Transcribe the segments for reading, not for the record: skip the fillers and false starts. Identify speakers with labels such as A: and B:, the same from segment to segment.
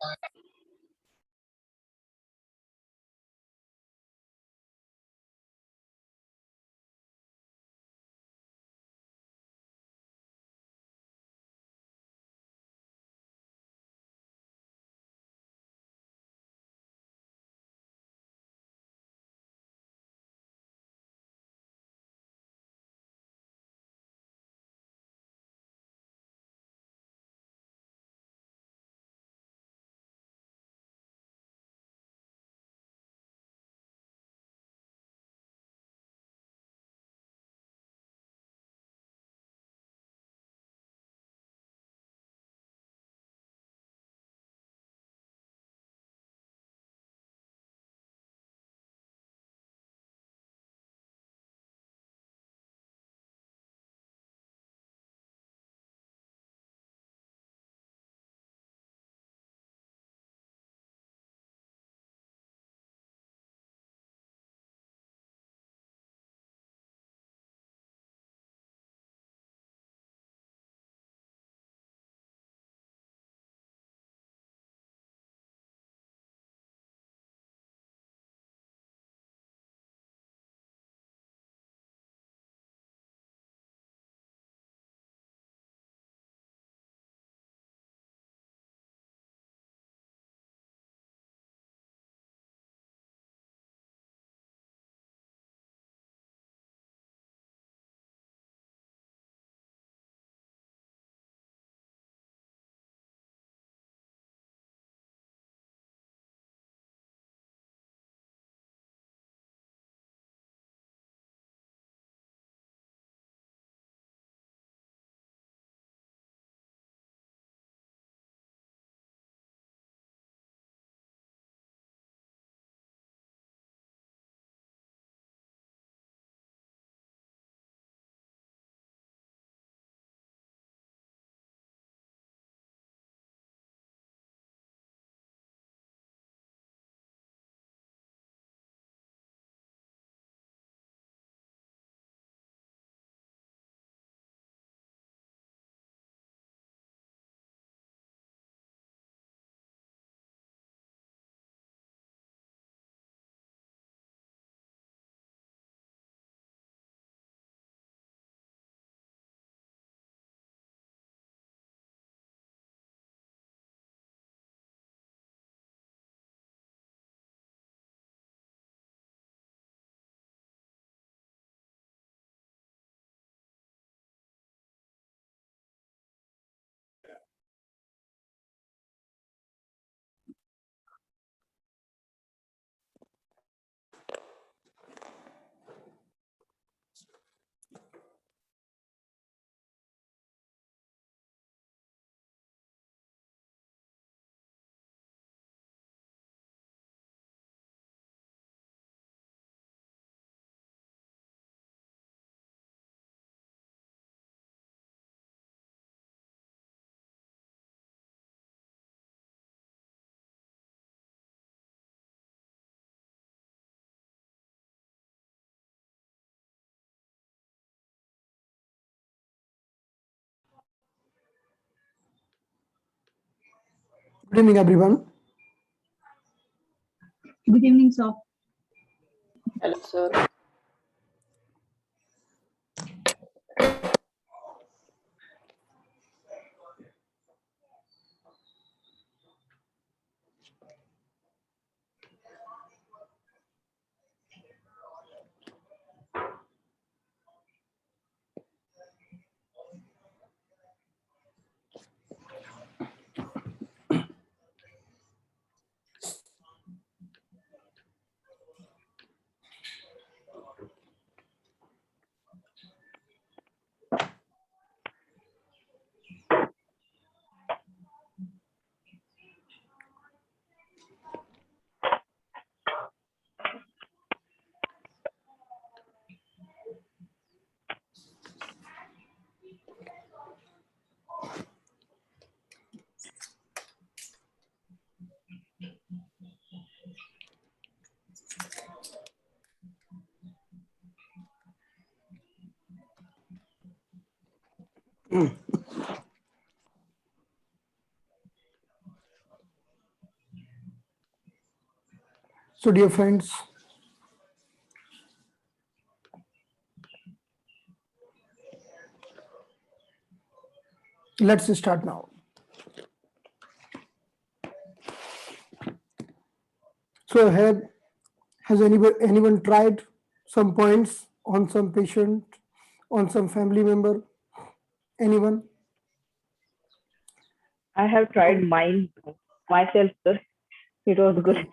A: Good evening, everyone.
B: Good evening, sir.
C: Hello, sir.
A: So, dear friends, let's start now. So, has anyone tried some points on some patient, on some family member? Anyone?
C: I have tried mine myself, sir. It was good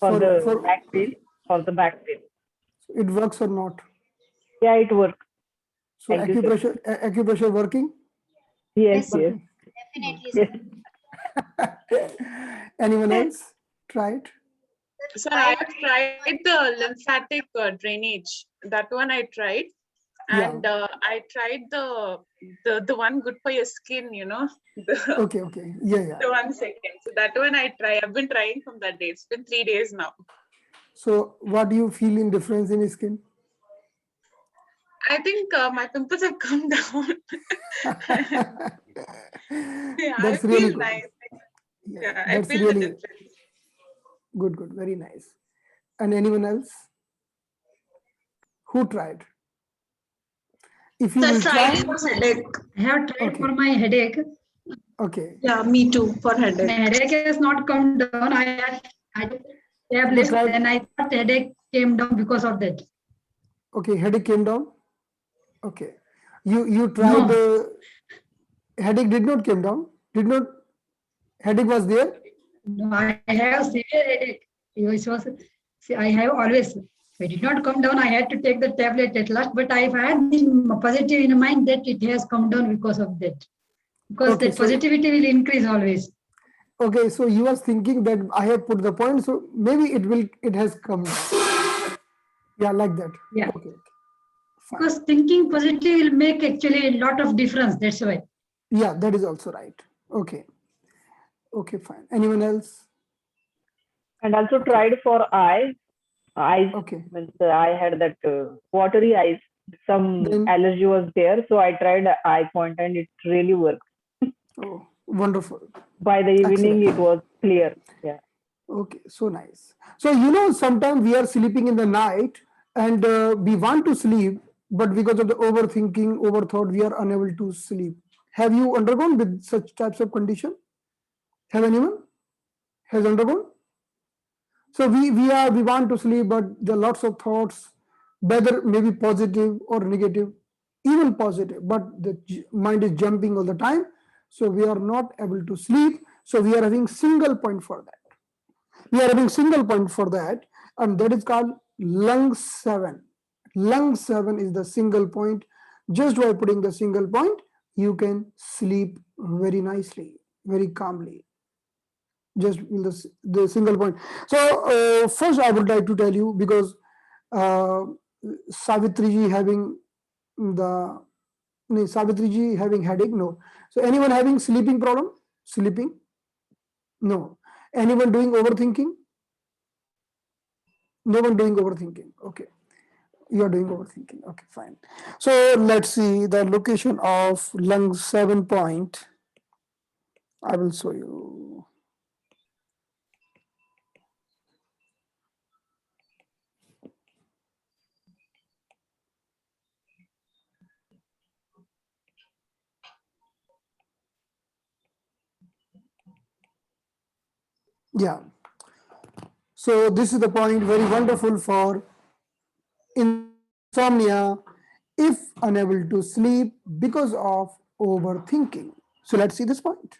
A: Okay.
C: for the
A: For
C: back pain. For the back pain.
A: it works or not?
C: Yeah, it worked.
A: So
C: Thank you, sir.
A: acupressure working?
C: Yes,
B: Yes,
C: yes,
A: Working.
B: definitely,
C: yes.
B: sir.
A: Anyone else tried?
D: So I have tried the lymphatic drainage. That one I tried,
A: Yeah.
D: and I tried the one good for your skin. You know, the
A: Okay. Yeah.
D: the 1 second. So that one I try. I've been trying from that day. It's been 3 days now.
A: So what do you feel in difference in skin?
D: I think my pimples have come down. Yeah, I
A: That's really
D: feel
A: good.
D: nice.
A: Yeah,
D: Yeah, I
A: that's
D: feel the
A: really
D: difference.
A: good. Very nice. And anyone else who tried? If you
B: So I
A: will
B: tried
A: try,
B: it for headache.
E: I have tried
A: okay.
E: for my headache.
A: Okay.
B: Yeah, me too, for
E: My
B: headache.
E: headache has not come down. I had
A: You
E: tablets,
A: tried.
E: then I thought headache came down because of that.
A: Okay, headache came down. Okay. You tried.
E: No,
A: Headache did not came down. Did not. Headache was there.
E: no, I have severe headache. See, I have always. If it did not come down, I had to take the tablet at last. But I've had this positive in mind that it has come down because of that. Because
A: Okay.
E: that positivity will increase always.
A: Okay. So you was thinking that I have put the point. So maybe it has come down. Yeah, like that.
E: Yeah.
A: Okay. Fine.
E: Because thinking positive will make actually a lot of difference. That's why.
A: Yeah, that is also right. Okay. Okay, fine. Anyone else?
C: And also tried for eyes.
A: Okay.
C: Means I had that watery eyes. Some
A: Then,
C: allergy was there, so I tried eye point, and it really worked.
A: oh, wonderful.
C: By the evening,
A: Excellent.
C: it was clear. Yeah.
A: Okay, so nice. So, sometimes we are sleeping in the night and we want to sleep, but because of the overthinking, overthought, we are unable to sleep. Have you undergone with such types of condition? Have anyone has undergone? So we want to sleep, but there are lots of thoughts, whether maybe positive or negative, even positive, but the mind is jumping all the time. So we are not able to sleep. So we are having single point for that. We are having single point for that, and that is called lung 7. Lung 7 is the single point. Just by putting the single point, you can sleep very nicely, very calmly, just in the single point. So first I would like to tell you, because uh, Savitri ji having the no, Savitri ji having headache, no. So anyone having sleeping problem? Sleeping? No. Anyone doing overthinking? No one doing overthinking. Okay. You are doing overthinking. Okay, fine. So let's see the location of lung 7 point. I will show you. Yeah. So this is the point, very wonderful for insomnia if unable to sleep because of overthinking. So let's see this point.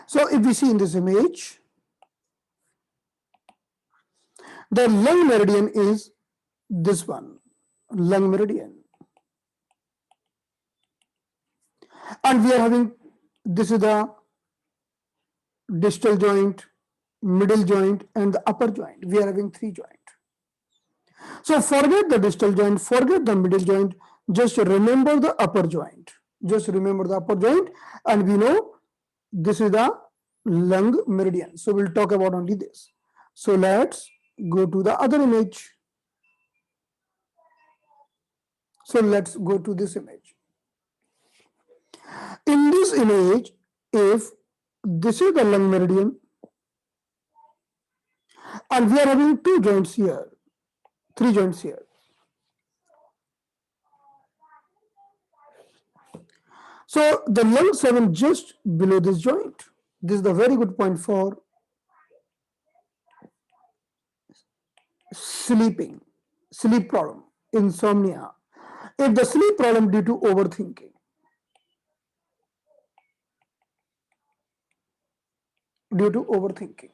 A: So if we see in this image, the lung meridian is this one, lung meridian. And we are having, this is the distal joint, middle joint, and the upper joint. We are having 3 joints. So forget the distal joint, forget the middle joint, just remember the upper joint. Just remember the upper joint, and we know this is the lung meridian. So we'll talk about only this. So let's go to the other image. So let's go to this image. In this image, if this is the lung meridian, and we are having 2 joints here, 3 joints here. So the lung 7 just below this joint. This is the very good point for sleeping, sleep problem, insomnia. If the sleep problem due to overthinking, due to overthinking.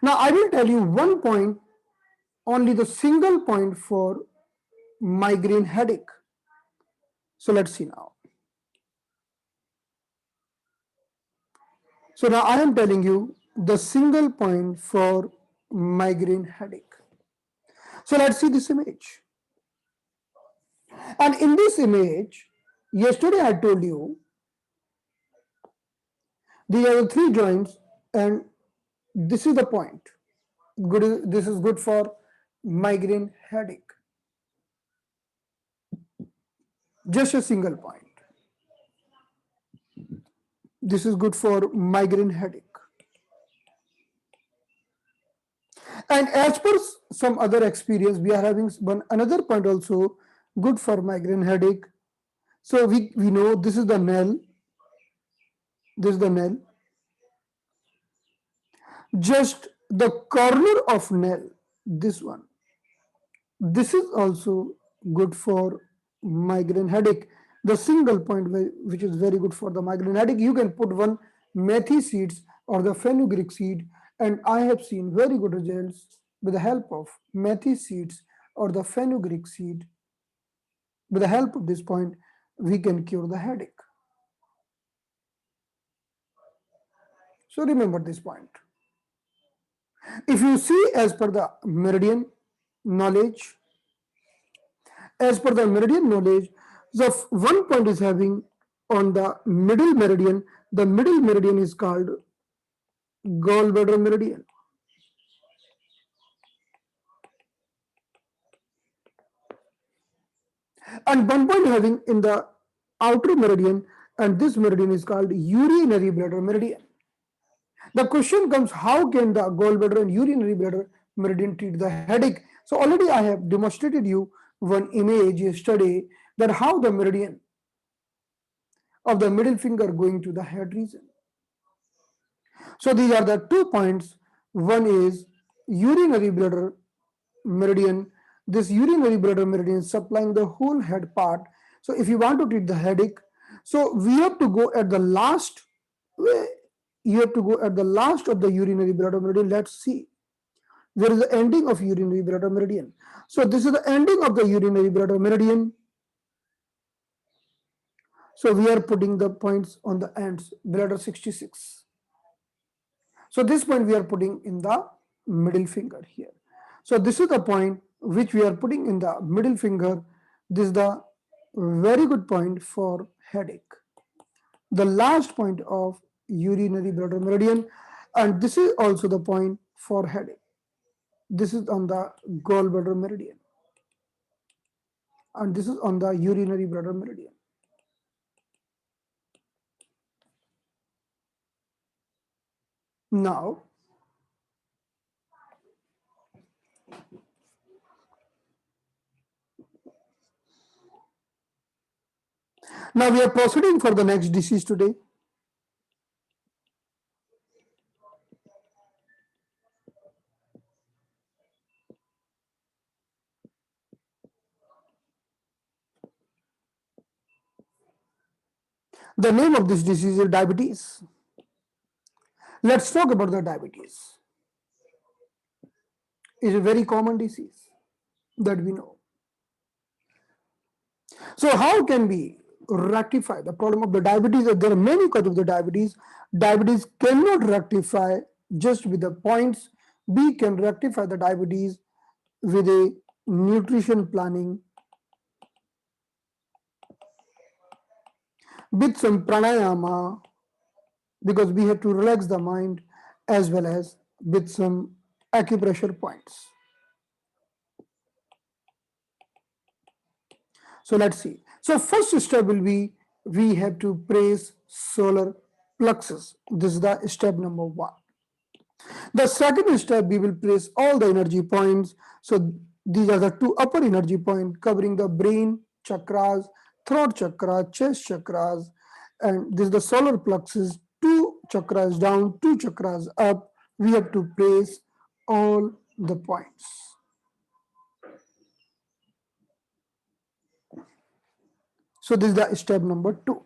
A: Now I will tell you one point, only the single point for migraine headache. So let's see now. So now I am telling you the single point for migraine headache. So let's see this image. And in this image, yesterday I told you these are the 3 joints, and this is the point. Good, this is good for migraine headache. Just a single point. This is good for migraine headache. And as per some other experience, we are having another point also good for migraine headache. So we know this is the nail. This is the nail. Just the corner of nail, this one. This is also good for migraine headache. The single point which is very good for the migraine headache, you can put one methi seeds or the fenugreek seed, and I have seen very good results with the help of methi seeds or the fenugreek seed. With the help of this point, we can cure the headache. So remember this point. If you see as per the meridian knowledge, the one point is having on the middle meridian. The middle meridian is called gallbladder meridian. And one point having in the outer meridian, and this meridian is called urinary bladder meridian. The question comes, how can the gallbladder and urinary bladder meridian treat the headache? So already I have demonstrated you one image yesterday that how the meridian of the middle finger going to the head region. So these are the 2 points. One is urinary bladder meridian. This urinary bladder meridian is supplying the whole head part. So if you want to treat the headache, so we have to go at the last. You have to go at the last of the urinary bladder meridian. Let's see. There is the ending of urinary bladder meridian. So this is the ending of the urinary bladder meridian. So we are putting the points on the ends, bladder 66. So this point we are putting in the middle finger here. So this is the point which we are putting in the middle finger. This is the very good point for headache. The last point of urinary bladder meridian, and this is also the point for headache. This is on the gallbladder meridian, and this is on the urinary bladder meridian. Now, we are proceeding for the next disease today. The name of this disease is diabetes. Let's talk about the diabetes. It's a very common disease that we know. So how can we rectify the problem of the diabetes? There are many causes of the diabetes. Diabetes cannot rectify just with the points. We can rectify the diabetes with a nutrition planning, with some pranayama, because we have to relax the mind, as well as with some acupressure points. So let's see. So first step will be, we have to praise solar plexus. This is the step number 1. The second step, we will place all the energy points. So these are the 2 upper energy points covering the brain chakras, throat chakra, chest chakras, and this is the solar plexus. 2 chakras down, 2 chakras up. We have to place all the points. So this is the step number 2.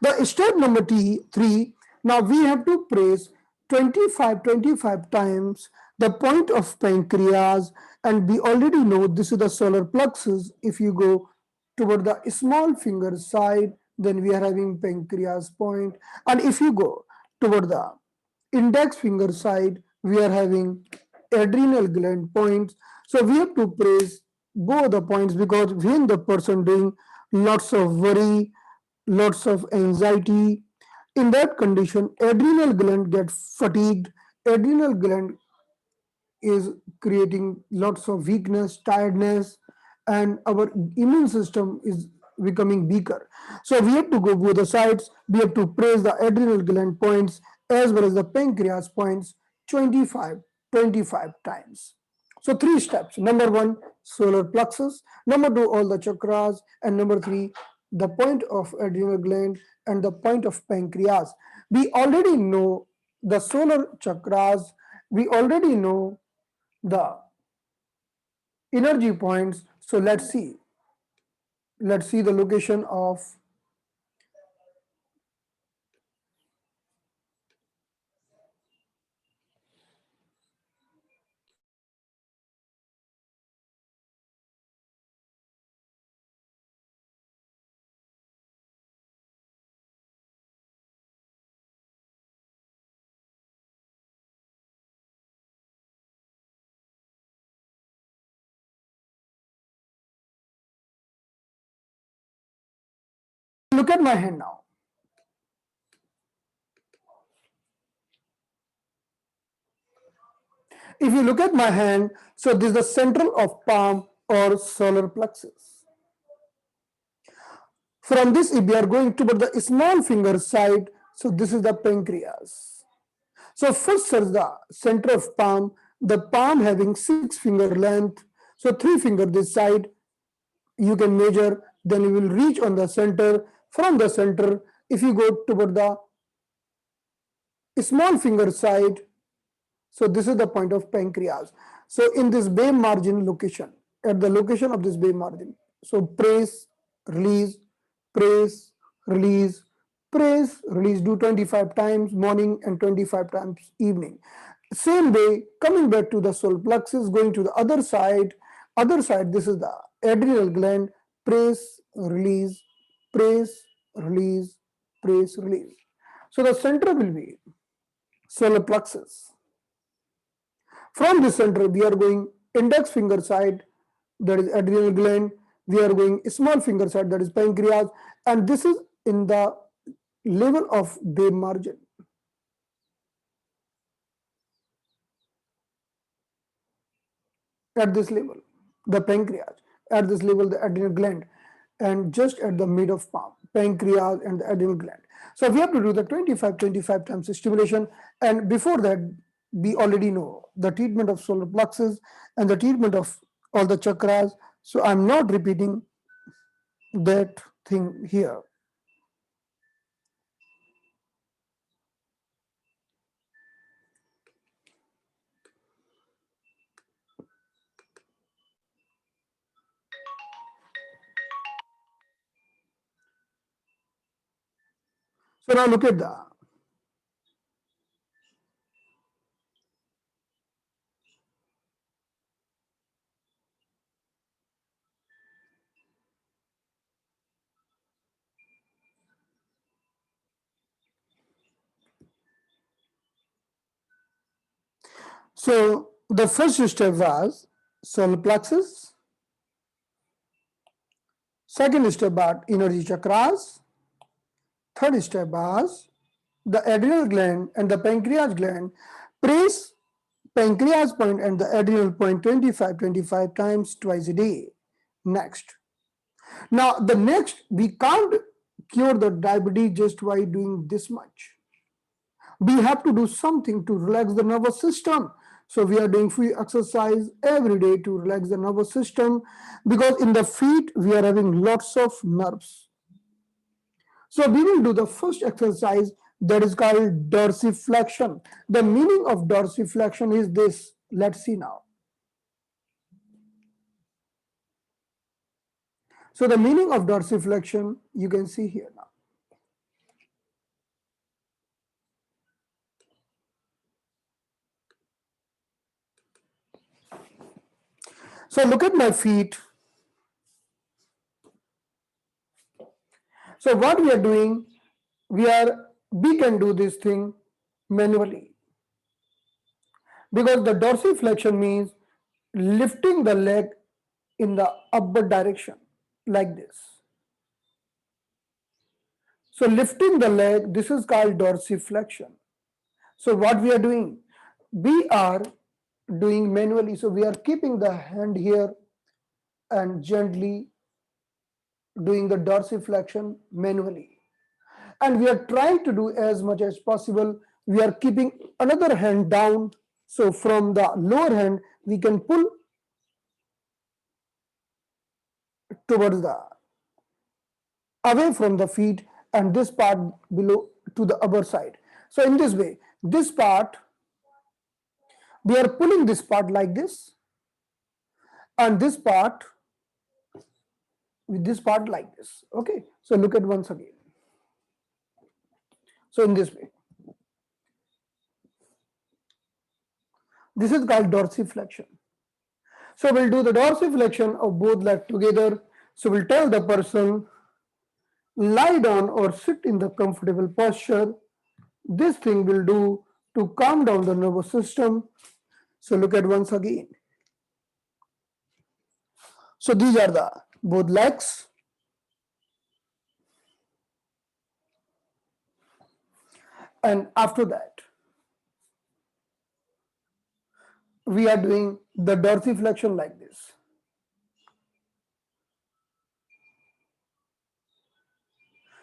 A: The step number 3, now we have to press 25 times the point of pancreas, and we already know this is the solar plexus. If you go toward the small finger side, then we are having pancreas point, and if you go toward the index finger side, we are having adrenal gland points. So we have to press both the points, because when the person doing lots of worry, lots of anxiety, in that condition adrenal gland get fatigued. Adrenal gland is creating lots of weakness, tiredness, and our immune system is becoming weaker. So we have to go both the sides. We have to praise the adrenal gland points as well as the pancreas points 25 times. So 3 steps. Number 1, solar plexus. Number 2, all the chakras. And number 3, the point of adrenal gland and the point of pancreas. We already know the solar chakras. We already know the energy points. So let's see the location of look at my hand now. If you look at my hand, so this is the central of palm or solar plexus. From this, if we are going toward the small finger side, so this is the pancreas. So first is the center of palm, the palm having 6 finger length. So 3 finger this side, you can measure, then you will reach on the center. From the center, if you go toward the small finger side, so this is the point of pancreas. So in this bay margin location, at the location of this bay margin, so press, release, press, release, press, release, do 25 times morning and 25 times evening. Same way, coming back to the solar plexus, going to the other side, this is the adrenal gland, press, release, press, release, press, release. So the center will be solar plexus. From this center, we are going index finger side, that is adrenal gland. We are going small finger side, that is pancreas, and this is in the level of bay margin. At this level, the pancreas. At this level, the adrenal gland, and just at the mid of palm, pancreas and the adrenal gland. So we have to do the 25 times stimulation, and before that, we already know the treatment of solar plexus and the treatment of all the chakras. So I'm not repeating that thing here. So now look at that. So the first step was solar plexus. Second step about energy chakras. Third step was the adrenal gland and the pancreas gland. Press pancreas point and the adrenal point 25 times twice a day. Next. Now the next, we can't cure the diabetes just by doing this much. We have to do something to relax the nervous system. So we are doing free exercise every day to relax the nervous system, because in the feet we are having lots of nerves. So we will do the first exercise, that is called dorsiflexion. The meaning of dorsiflexion is this. Let's see now. So the meaning of dorsiflexion you can see here now. So look at my feet. So what we are doing, we can do this thing manually, because the dorsiflexion means lifting the leg in the upward direction like this. So lifting the leg, this is called dorsiflexion. So what we are doing, we are doing manually. So we are keeping the hand here and gently doing the dorsiflexion manually. And we are trying to do as much as possible. We are keeping another hand down. So from the lower hand, we can pull towards the away from the feet, and this part below to the upper side. So in this way, this part, we are pulling this part like this, and this part with this part like this. Okay, so look at once again. So in this way, this is called dorsiflexion. So we'll do the dorsiflexion of both legs together. So we'll tell the person, lie down or sit in the comfortable posture. This thing will do to calm down the nervous system. So look at once again. So these are the both legs. And after that, we are doing the dorsiflexion like this.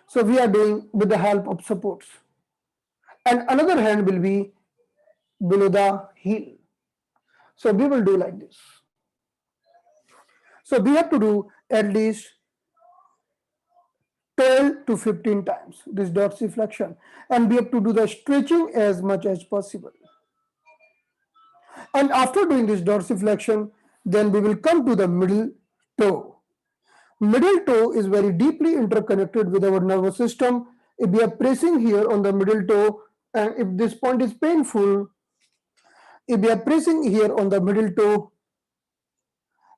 A: So we are doing with the help of supports. And another hand will be below the heel. So we will do like this. So we have to do at least 12 to 15 times this dorsiflexion, and we have to do the stretching as much as possible. And after doing this dorsiflexion, then we will come to the middle toe. Middle toe is very deeply interconnected with our nervous system. If we are pressing here on the middle toe, and if this point is painful, if we are pressing here on the middle toe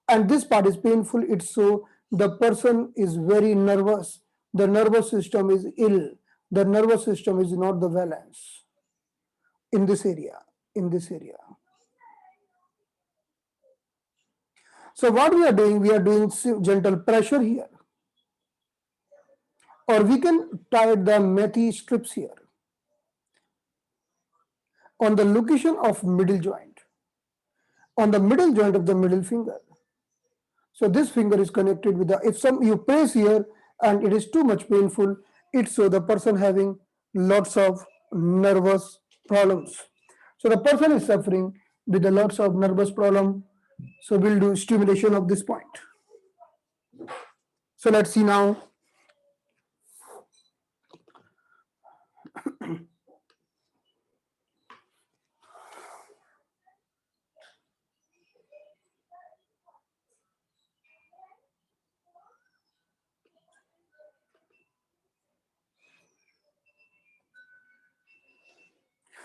A: and this part is painful, it's so the person is very nervous. The nervous system is ill. The nervous system is not the balance in this area, in this area. So what we are doing gentle pressure here. Or we can tie the methi strips here on the location of middle joint, on the middle joint of the middle finger. So this finger is connected with the, if you press here and it is too much painful, it's so the person having lots of nervous problems. So the person is suffering with a lots of nervous problem. So we'll do stimulation of this point. So let's see now.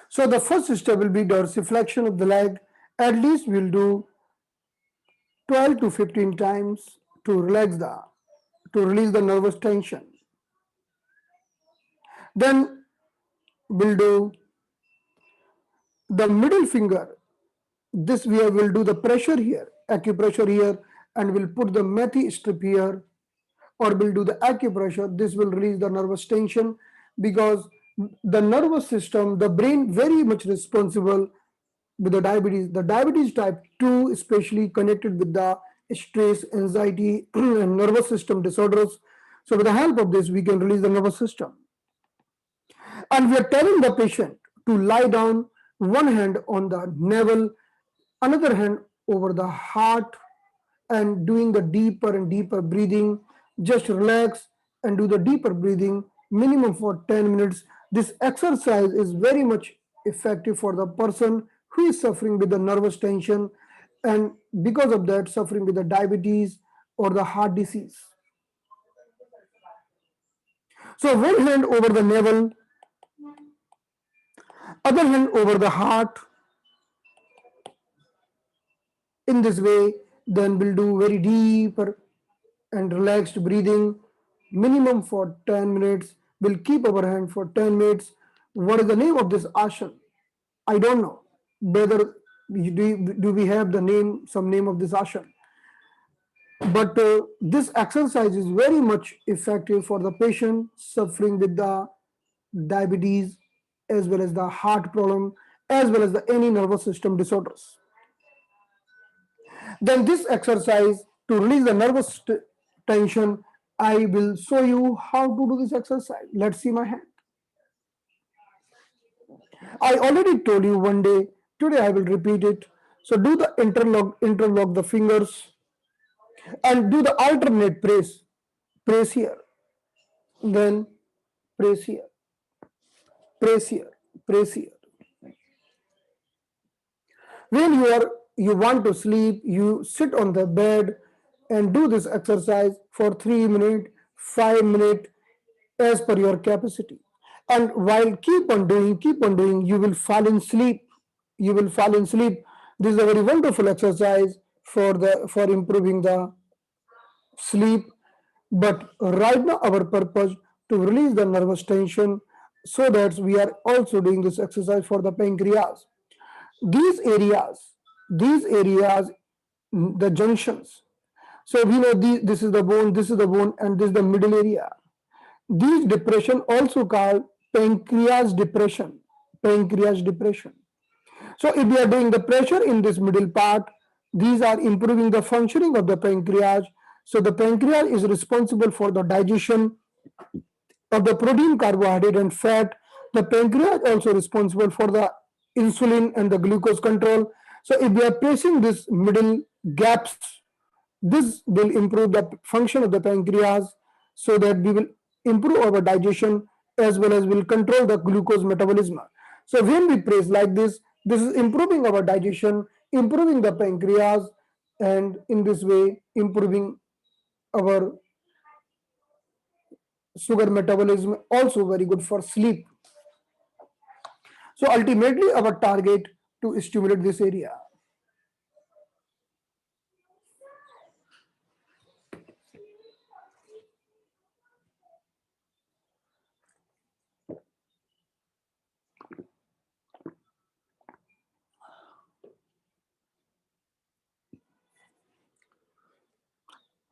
A: So the first step will be dorsiflexion of the leg. At least we'll do 12 to 15 times to release the nervous tension. Then we'll do the middle finger. This we will do the pressure here, acupressure here, and we'll put the methi strip here, or we'll do the acupressure. This will release the nervous tension, because the nervous system, the brain, very much responsible with the diabetes. The diabetes type 2 especially connected with the stress, anxiety, and nervous system disorders. So with the help of this, we can release the nervous system. And we are telling the patient to lie down, one hand on the navel, another hand over the heart, and doing the deeper and deeper breathing. Just relax and do the deeper breathing, minimum for 10 minutes. This exercise is very much effective for the person who is suffering with the nervous tension, and because of that suffering with the diabetes or the heart disease. So one hand over the navel, other hand over the heart. In this way, then we'll do very deeper and relaxed breathing, minimum for 10 minutes. We'll keep our hand for 10 minutes. What is the name of this asana? I don't know whether do we have the name, some name of this asana. But this exercise is very much effective for the patient suffering with the diabetes, as well as the heart problem, as well as the any nervous system disorders. Then this exercise to release the nervous tension, I will show you how to do this exercise. Let's see my hand. I already told you one day, today I will repeat it. So do the interlock the fingers and do the alternate press. Press here, then press here, press here, press here. When you want to sleep, you sit on the bed and do this exercise for 3 minutes, 5 minutes, as per your capacity. And while keep on doing, you will fall in sleep. You will fall in sleep. This is a very wonderful exercise for improving the sleep. But right now our purpose to release the nervous tension, so that we are also doing this exercise for the pancreas. These areas, the junctions. So we know this is the bone, and this is the middle area. These depression also called pancreas depression. Pancreas depression. So if we are doing the pressure in this middle part, these are improving the functioning of the pancreas. So the pancreas is responsible for the digestion of the protein, carbohydrate, and fat. The pancreas also responsible for the insulin and the glucose control. So if we are pressing this middle gaps, this will improve the function of the pancreas, so that we will improve our digestion, as well as will control the glucose metabolism. So when we press like this is improving our digestion, improving the pancreas, and in this way improving our sugar metabolism, also very good for sleep. So ultimately our target to stimulate this area.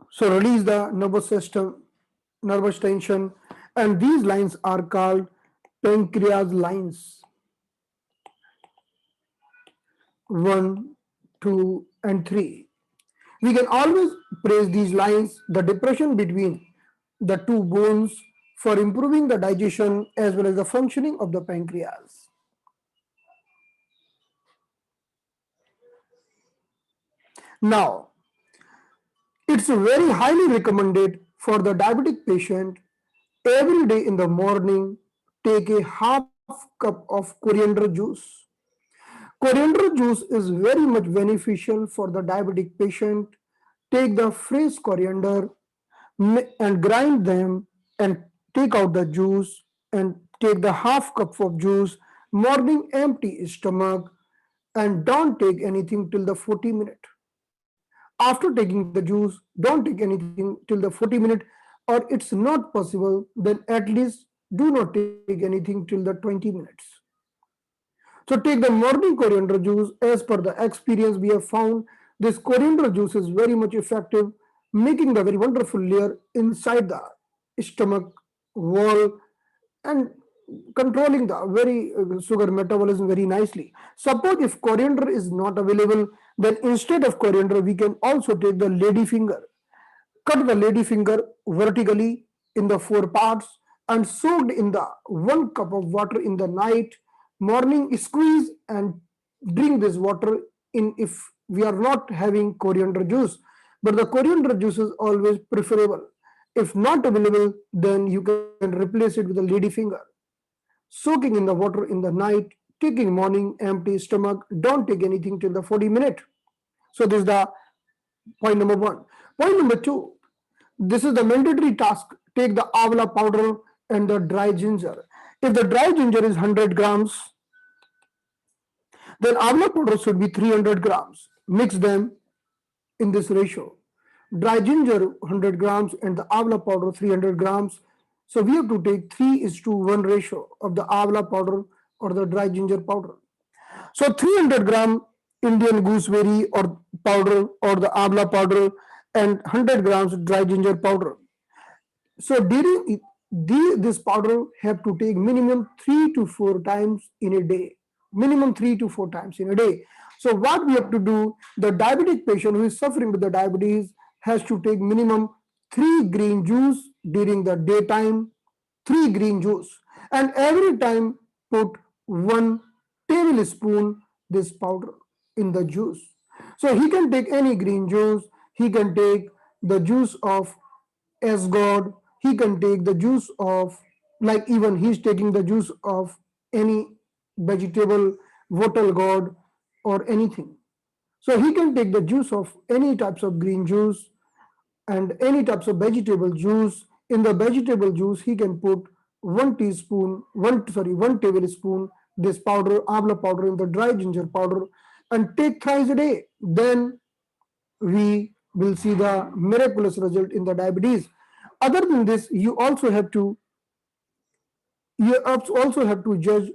A: So release the nervous system, nervous tension, and these lines are called pancreas lines. 1, 2, and 3. We can always praise these lines, the depression between the two bones, for improving the digestion as well as the functioning of the pancreas. Now, it's very highly recommended for the diabetic patient every day in the morning, take a half cup of coriander juice. Coriander juice is very much beneficial for the diabetic patient. Take the fresh coriander and grind them and take out the juice, and take the half cup of juice Morning empty stomach and don't take anything till the 40 minute. After taking the juice, don't take anything till the 40 minute, or it's not possible, then at least do not take anything till the 20 minutes. So take the morning coriander juice. As per the experience, we have found this coriander juice is very much effective, making the very wonderful layer inside the stomach wall and controlling the very sugar metabolism very nicely. Suppose if coriander is not available, then instead of coriander, we can also take the lady finger. Cut the lady finger vertically in the 4 parts and soaked in the 1 cup of water in the night. Morning squeeze and drink this water in if we are not having coriander juice. But the coriander juice is always preferable. If not available, then you can replace it with a lady finger. Soaking in the water in the night, taking morning empty stomach, don't take anything till the 40 minute. So this is the point number 1. Point number 2, this is the mandatory task. Take the avla powder and the dry ginger. If the dry ginger is 100 grams, then avla powder should be 300 grams. Mix them in this ratio. Dry ginger 100 grams and the avla powder 300 grams. So we have to take 3:1 ratio of the avla powder or the dry ginger powder. So 300 gram Indian gooseberry or powder or the avla powder and 100 grams dry ginger powder. So during this powder have to take minimum 3 to 4 times in a day. Minimum 3 to 4 times in a day. So what we have to do, the diabetic patient who is suffering with the diabetes has to take minimum 3 green juice during the daytime, 3 green juice, and every time put 1 tablespoon this powder in the juice. So he can take any green juice, he can take the juice of asgod, he can take the juice of, like even he's taking the juice of any vegetable, wattle gourd or anything. So he can take the juice of any types of green juice and any types of vegetable juice. In the vegetable juice, he can put 1 tablespoon this powder, avla powder, in the dry ginger powder, and take thrice a day. Then we will see the miraculous result in the diabetes. Other than this, you also have to judge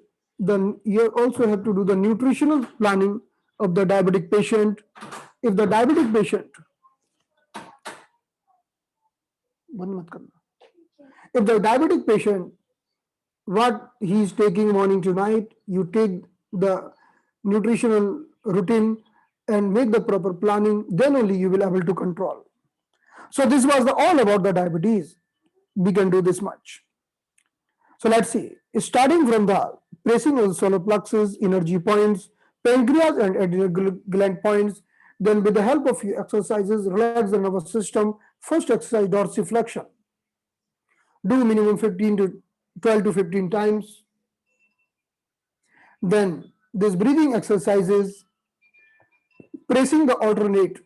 A: you also have to do the nutritional planning of the diabetic patient. If the diabetic patient if the diabetic patient, what he is taking morning to night, you take the nutritional routine and make the proper planning, then only you will be able to control. So this was all about the diabetes. We can do this much. So let's see. Starting from the pressing of the solar plexus, energy points, pancreas and adrenal gland points, then with the help of few exercises, relax the nervous system. First exercise, dorsiflexion. Do minimum 12 to 15 times. Then this breathing exercises, pressing the alternate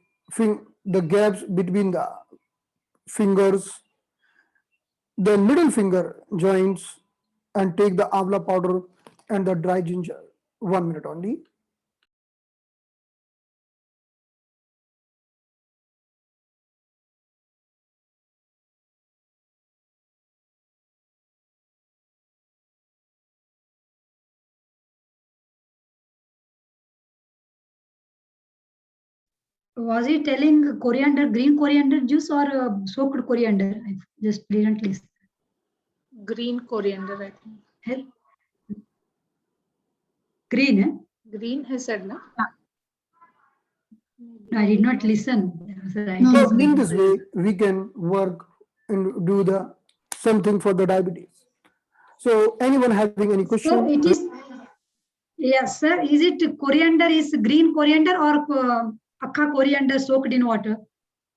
A: the gaps between the fingers, the middle finger joints, and take the avla powder and the dry ginger. 1 minute only.
E: Was he telling coriander, green coriander juice or soaked coriander? I just didn't listen.
B: Green coriander, I think.
E: Green, eh?
B: Green, he said, no?
E: No, I did not listen.
A: So in this way, we can work and do the something for the diabetes. So anyone having any question?
E: So it is, yes, sir. Is it coriander is green coriander or akka coriander soaked in water?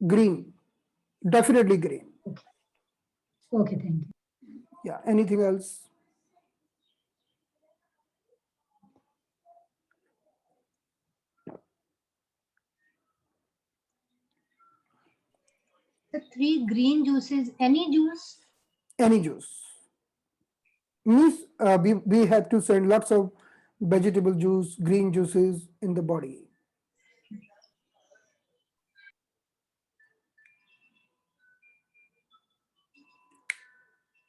A: Green, definitely green.
E: Okay, thank you.
A: Yeah, anything else?
F: The 3 green juices, any juice?
A: Any juice. Means we have to send lots of vegetable juice, green juices in the body.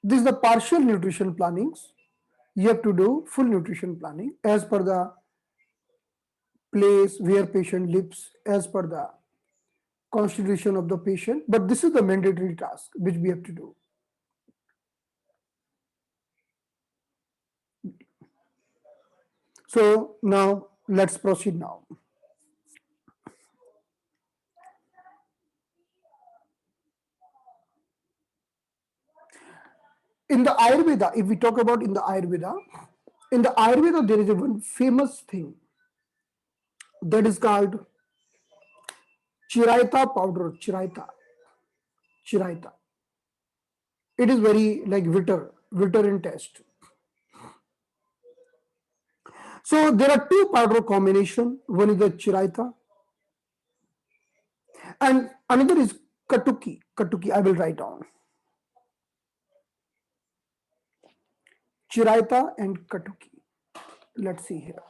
A: This is the partial nutrition plannings. You have to do full nutrition planning as per the place where patient lives, as per the constitution of the patient. But this is the mandatory task which we have to do. So now let's proceed now. In the Ayurveda, if we talk about in the Ayurveda there is a one famous thing that is called Chiraita powder. Chiraita. It is very like bitter in taste. So there are two powder combination. One is the Chiraita and another is Katuki. Katuki, I will write down. Chiraita and Katuki. Let's see here.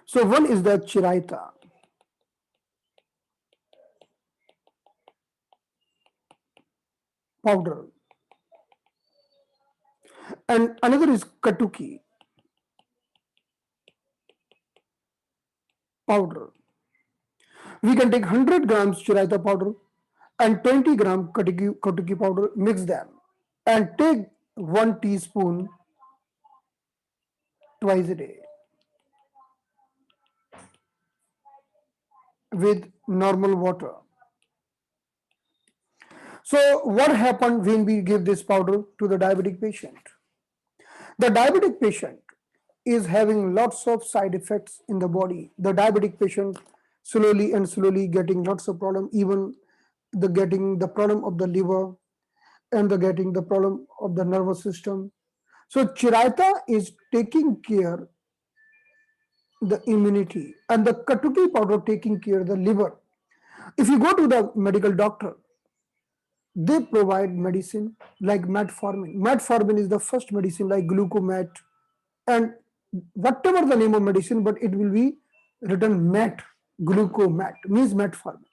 A: So one is the Chiraita. Powder. And another is Katuki. Powder. We can take 100 grams Chiraita powder and 20 gram Katuki powder, mix them and take 1 teaspoon twice a day with normal water. So what happened when we give this powder to the diabetic patient? The diabetic patient is having lots of side effects in the body. The diabetic patient slowly getting lots of problem, even getting the problem of the liver and getting the problem of the nervous system. So Chiraita is taking care the immunity and the Katuki powder taking care the liver. If you go to the medical doctor, they provide medicine like metformin. Metformin is the first medicine like Glucomet and whatever the name of medicine, but it will be written met, Glucomet means metformin.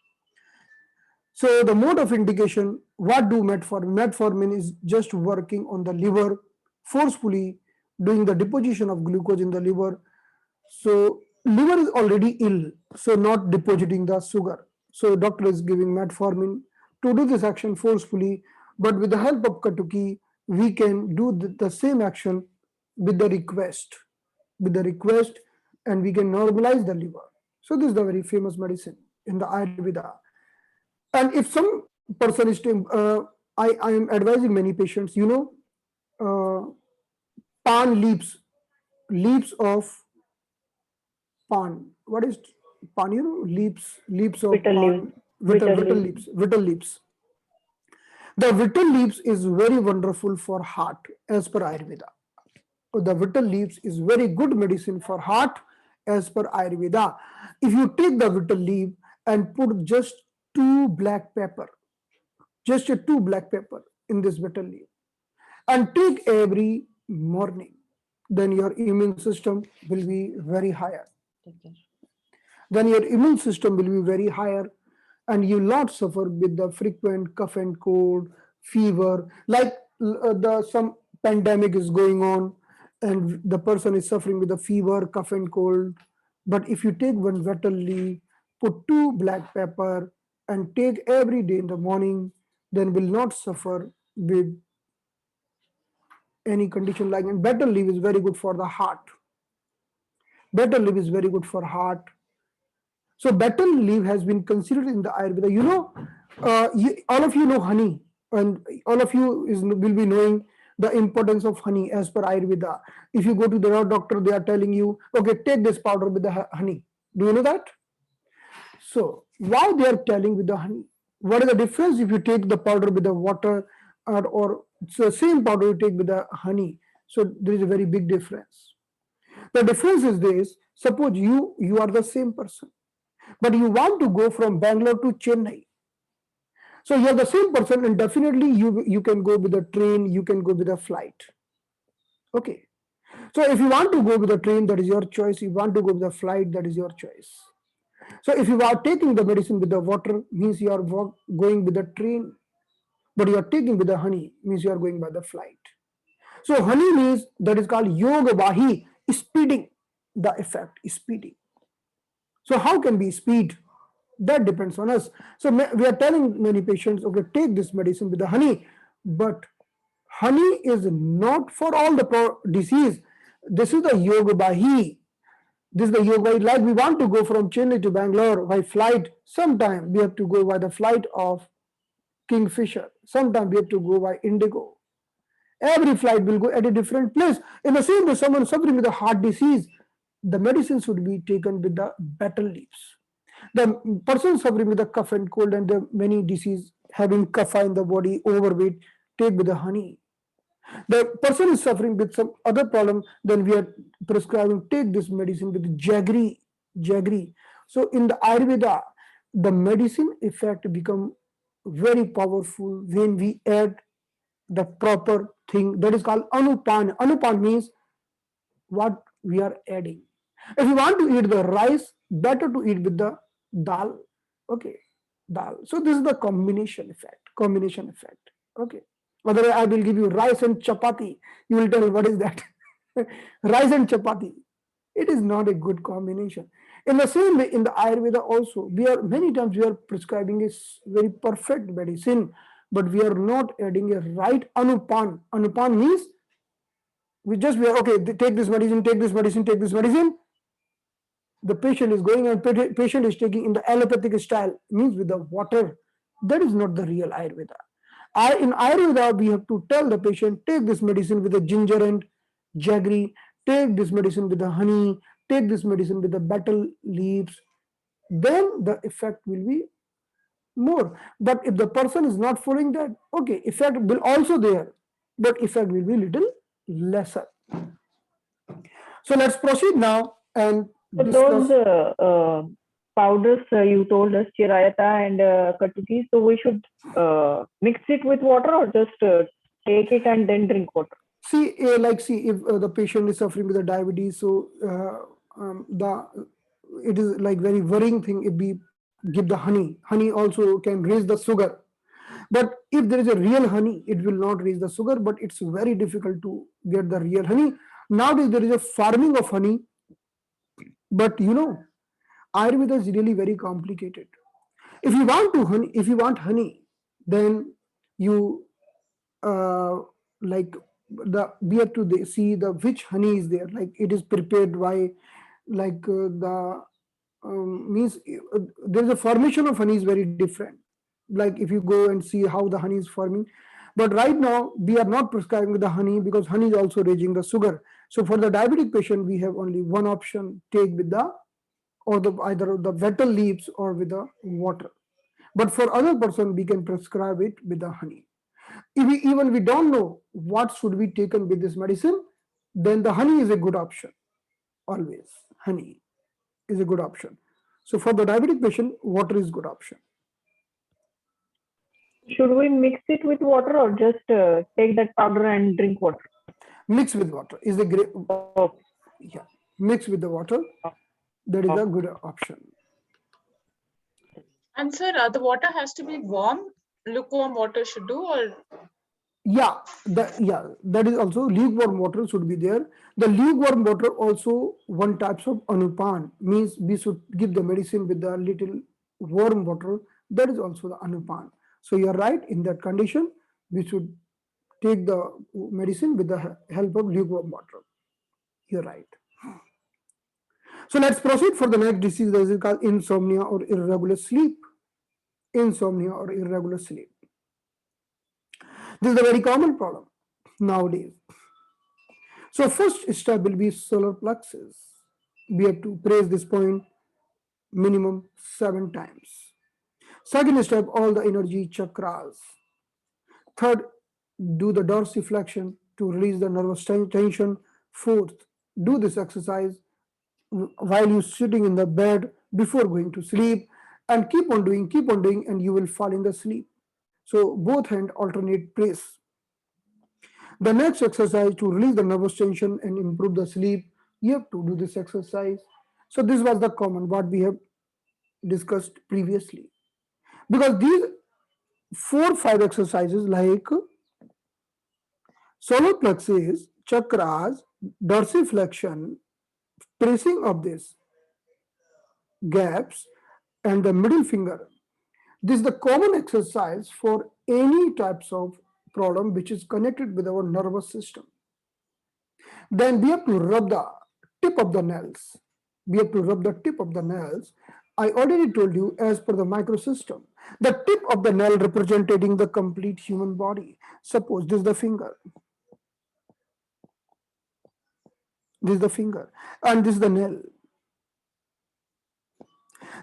A: So the mode of indication, what do metformin? Metformin is just working on the liver, forcefully doing the deposition of glucose in the liver. So liver is already ill, so not depositing the sugar. So doctor is giving metformin to do this action forcefully, but with the help of Katuki, we can do the same action with the request, and we can normalize the liver. So this is the very famous medicine in the Ayurveda. And if some person is I am advising many patients, pan leaves of pan. What is pan? Leaves of
C: Bitter
A: pan.
C: leaves. Bitter leaves.
A: Vittle leaves. The vittle leaves is very wonderful for heart as per Ayurveda. The vittle leaves is very good medicine for heart as per Ayurveda. If you take the vittle leaf and put just 2 black pepper, just 2 black pepper in this vittle leaf and take every morning, then your immune system will be very higher. Then your immune system will be very higher and you will not suffer with the frequent cough and cold, fever, like some pandemic is going on and the person is suffering with a fever, cough and cold. But if you take 1 vittle leaf, put 2 black pepper and take every day in the morning, then will not suffer with any condition like that. Betel leaf is very good for the heart. Betel leaf is very good for heart. So betel leaf has been considered in the Ayurveda. All of you know honey, and all of you will be knowing the importance of honey as per Ayurveda. If you go to the doctor, they are telling you, okay, take this powder with the honey. Do you know that? So why they are telling with the honey? What is the difference if you take the powder with the water or It's the same powder you take with the honey. So there is a very big difference. The difference is this: suppose you are the same person, but you want to go from Bangalore to Chennai. So you are the same person, and definitely you can go with a train, you can go with a flight. Okay. So if you want to go with a train, that is your choice. If you want to go with a flight, that is your choice. So if you are taking the medicine with the water, means you are going with the train, but you are taking with the honey, means you are going by the flight. So honey means that is called yoga vahi, speeding the effect, speeding. So how can we speed? That depends on us. So we are telling many patients, okay, take this medicine with the honey, but honey is not for all the disease. This is the yoga vahi. This is the yoga vahi. Like we want to go from Chennai to Bangalore by flight. Sometime we have to go by the flight of Kingfisher. Sometime we have to go by Indigo. Every flight will go at a different place. In the same way, someone suffering with a heart disease, the medicine should be taken with the betel leaves. The person suffering with a cough and cold and the many disease having kapha in the body, overweight, take with the honey. The person is suffering with some other problem, then we are prescribing, take this medicine with jaggery. Jaggery. So in the Ayurveda, the medicine effect become very powerful when we add the proper thing that is called anupan. Anupan means what we are adding. If you want to eat the rice, better to eat with the dal. Okay, dal. So this is the combination effect. Combination effect. Okay. Otherwise, I will give you rice and chapati. You will tell what is that? Rice and chapati. It is not a good combination. In the same way, in the Ayurveda also, we are many times we are prescribing a very perfect medicine, but we are not adding a right anupan. Anupan means we are okay. Take this medicine, take this medicine, take this medicine. The patient is going and patient is taking in the allopathic style, means with the water. That is not the real Ayurveda. In Ayurveda, we have to tell the patient, take this medicine with the ginger and jaggery, take this medicine with the honey, take this medicine with the betel leaves. Then the effect will be more. But if the person is not following that, okay, effect will also there, but effect will be little lesser. So let's proceed now and
C: So
A: discuss.
C: those powders you told us, Chirayata and Katuki, so we should mix it with water or just take it and then drink water?
A: See, if the patient is suffering with the diabetes, so it is like very worrying thing if we give the honey. Honey also can raise the sugar. But if there is a real honey, it will not raise the sugar, but it's very difficult to get the real honey. Nowadays, there is a farming of honey, but Ayurveda is really very complicated. If you want honey, then you we have to see the which honey is there. Like it is prepared by means there is a formation of honey is very different. Like if you go and see how the honey is forming, but right now we are not prescribing the honey because honey is also raising the sugar. So for the diabetic patient, we have only one option: take with either the betel leaves or with the water. But for other person, we can prescribe it with the honey. If we don't know what should be taken with this medicine, then the honey is a good option. Always, honey is a good option. So for the diabetic patient, water is good option.
C: Should we mix it with water or just take that powder and drink water?
A: Mix with water is a great.
C: Oh,
A: Yeah, mix with the water. That is a good option.
D: And sir, the water has to be warm. Lukewarm water should do, or
A: That is also lukewarm water should be there. The lukewarm water also one types of anupan, means we should give the medicine with the little warm water. That is also the anupan. So you are right, in that condition we should take the medicine with the help of lukewarm water. You're right. So let's proceed for the next disease that is called insomnia or irregular sleep. Insomnia or irregular sleep. This is a very common problem nowadays. So first step will be solar plexus. We have to press this point minimum 7 times. Second step, all the energy chakras. Third, do the dorsiflexion to release the nervous tension. Fourth, do this exercise while you're sitting in the bed before going to sleep, and keep on doing, and you will fall in the sleep. So both hand alternate press. The next exercise to release the nervous tension and improve the sleep, you have to do this exercise. So this was the common what we have discussed previously. Because these 4-5 exercises like solar plexus, chakras, dorsiflexion, pressing of this gaps, and the middle finger. This is the common exercise for any types of problem which is connected with our nervous system. Then we have to rub the tip of the nails. We have to rub the tip of the nails. I already told you, as per the microsystem, the tip of the nail representing the complete human body. Suppose this is the finger. This is the finger, and this is the nail.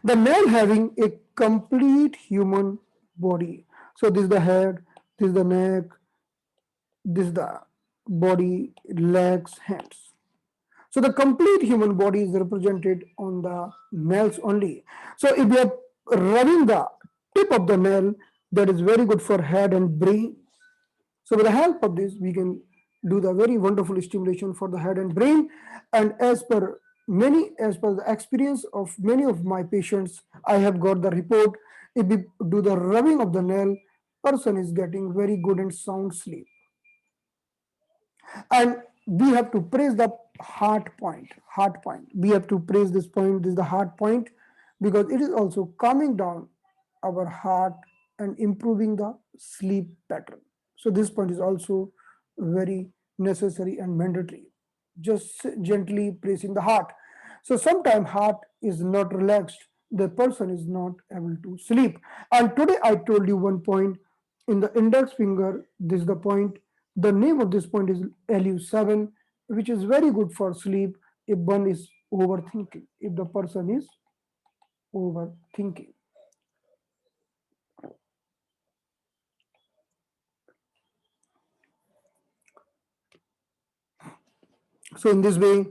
A: The nail having a complete human body. So this is the head, this is the neck, this is the body, legs, hands. So the complete human body is represented on the nails only. So if we are rubbing the tip of the nail, that is very good for head and brain. So with the help of this, we can do the very wonderful stimulation for the head and brain. And as per the experience of many of my patients, I have got the report. If we do the rubbing of the nail, person is getting very good and sound sleep. And we have to press the heart point. We have to press this point. This is the heart point, because it is also calming down our heart and improving the sleep pattern. So this point is also very necessary and mandatory. Just gently pressing the heart. So sometimes heart is not relaxed, the person is not able to sleep. And today I told you one point in the index finger. This is the point. The name of this point is LU7, which is very good for sleep if one is overthinking, if the person is overthinking. So in this way,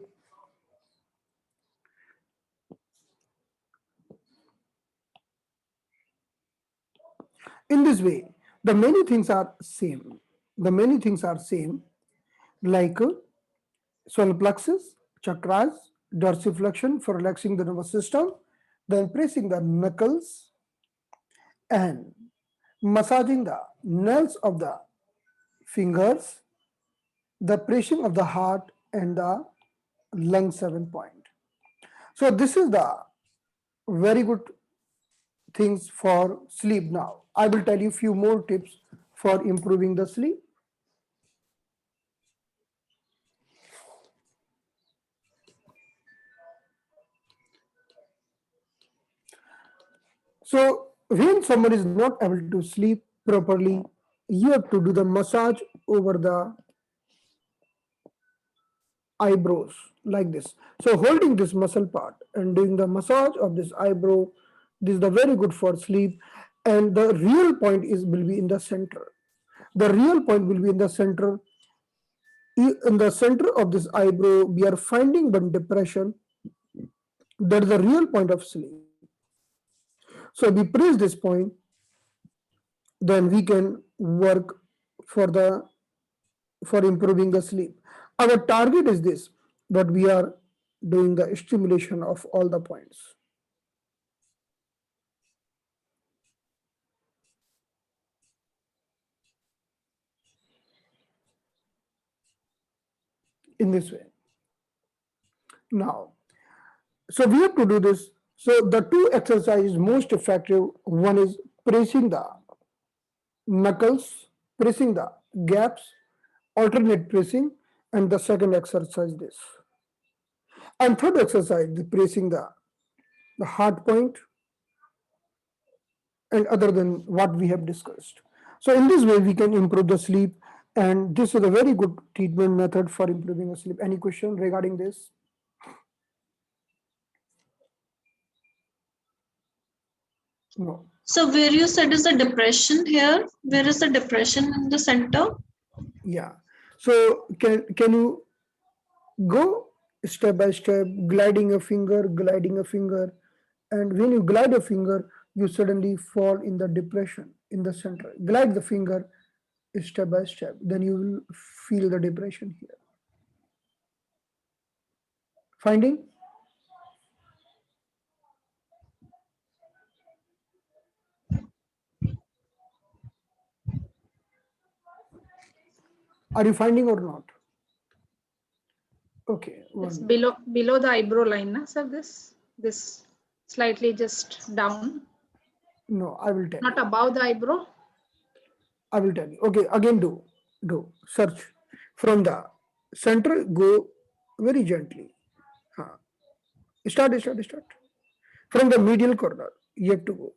A: the many things are same. Like solar plexus, chakras, dorsiflexion for relaxing the nervous system, then pressing the knuckles and massaging the nails of the fingers, the pressing of the heart, and the lung 7 point. So this is the very good things for sleep. Now I will tell you few more tips for improving the sleep. So when someone is not able to sleep properly, you have to do the massage over the eyebrows like this. So holding this muscle part and doing the massage of this eyebrow, this is the very good for sleep. And the real point will be in the center. The real point will be in the center. In the center of this eyebrow, we are finding one depression. That is the real point of sleep. So we press this point, then we can work for improving the sleep. Our target is this, but we are doing the stimulation of all the points. In this way. Now, so we have to do this. So the two exercises most effective, one is pressing the knuckles, pressing the gaps, alternate pressing, and the second exercise this. And third exercise, the pressing the heart point, and other than what we have discussed. So in this way, we can improve the sleep, and this is a very good treatment method for improving the sleep. Any question regarding this? No.
F: So where you said is the depression here, where is the depression in the center?
A: Yeah. So can you go step by step, gliding a finger, and when you glide a finger, you suddenly fall in the depression in the center. Glide the finger step by step, then you will feel the depression here. Finding? Are you finding or not? Okay,
B: It's
A: one.
B: below the eyebrow line, na, sir. This slightly just down,
A: No, I will tell
B: not
A: you.
B: above the eyebrow.
A: I will tell you. Okay, again do search from the center. Go very gently. Huh. Start. From the medial corner, you have to go.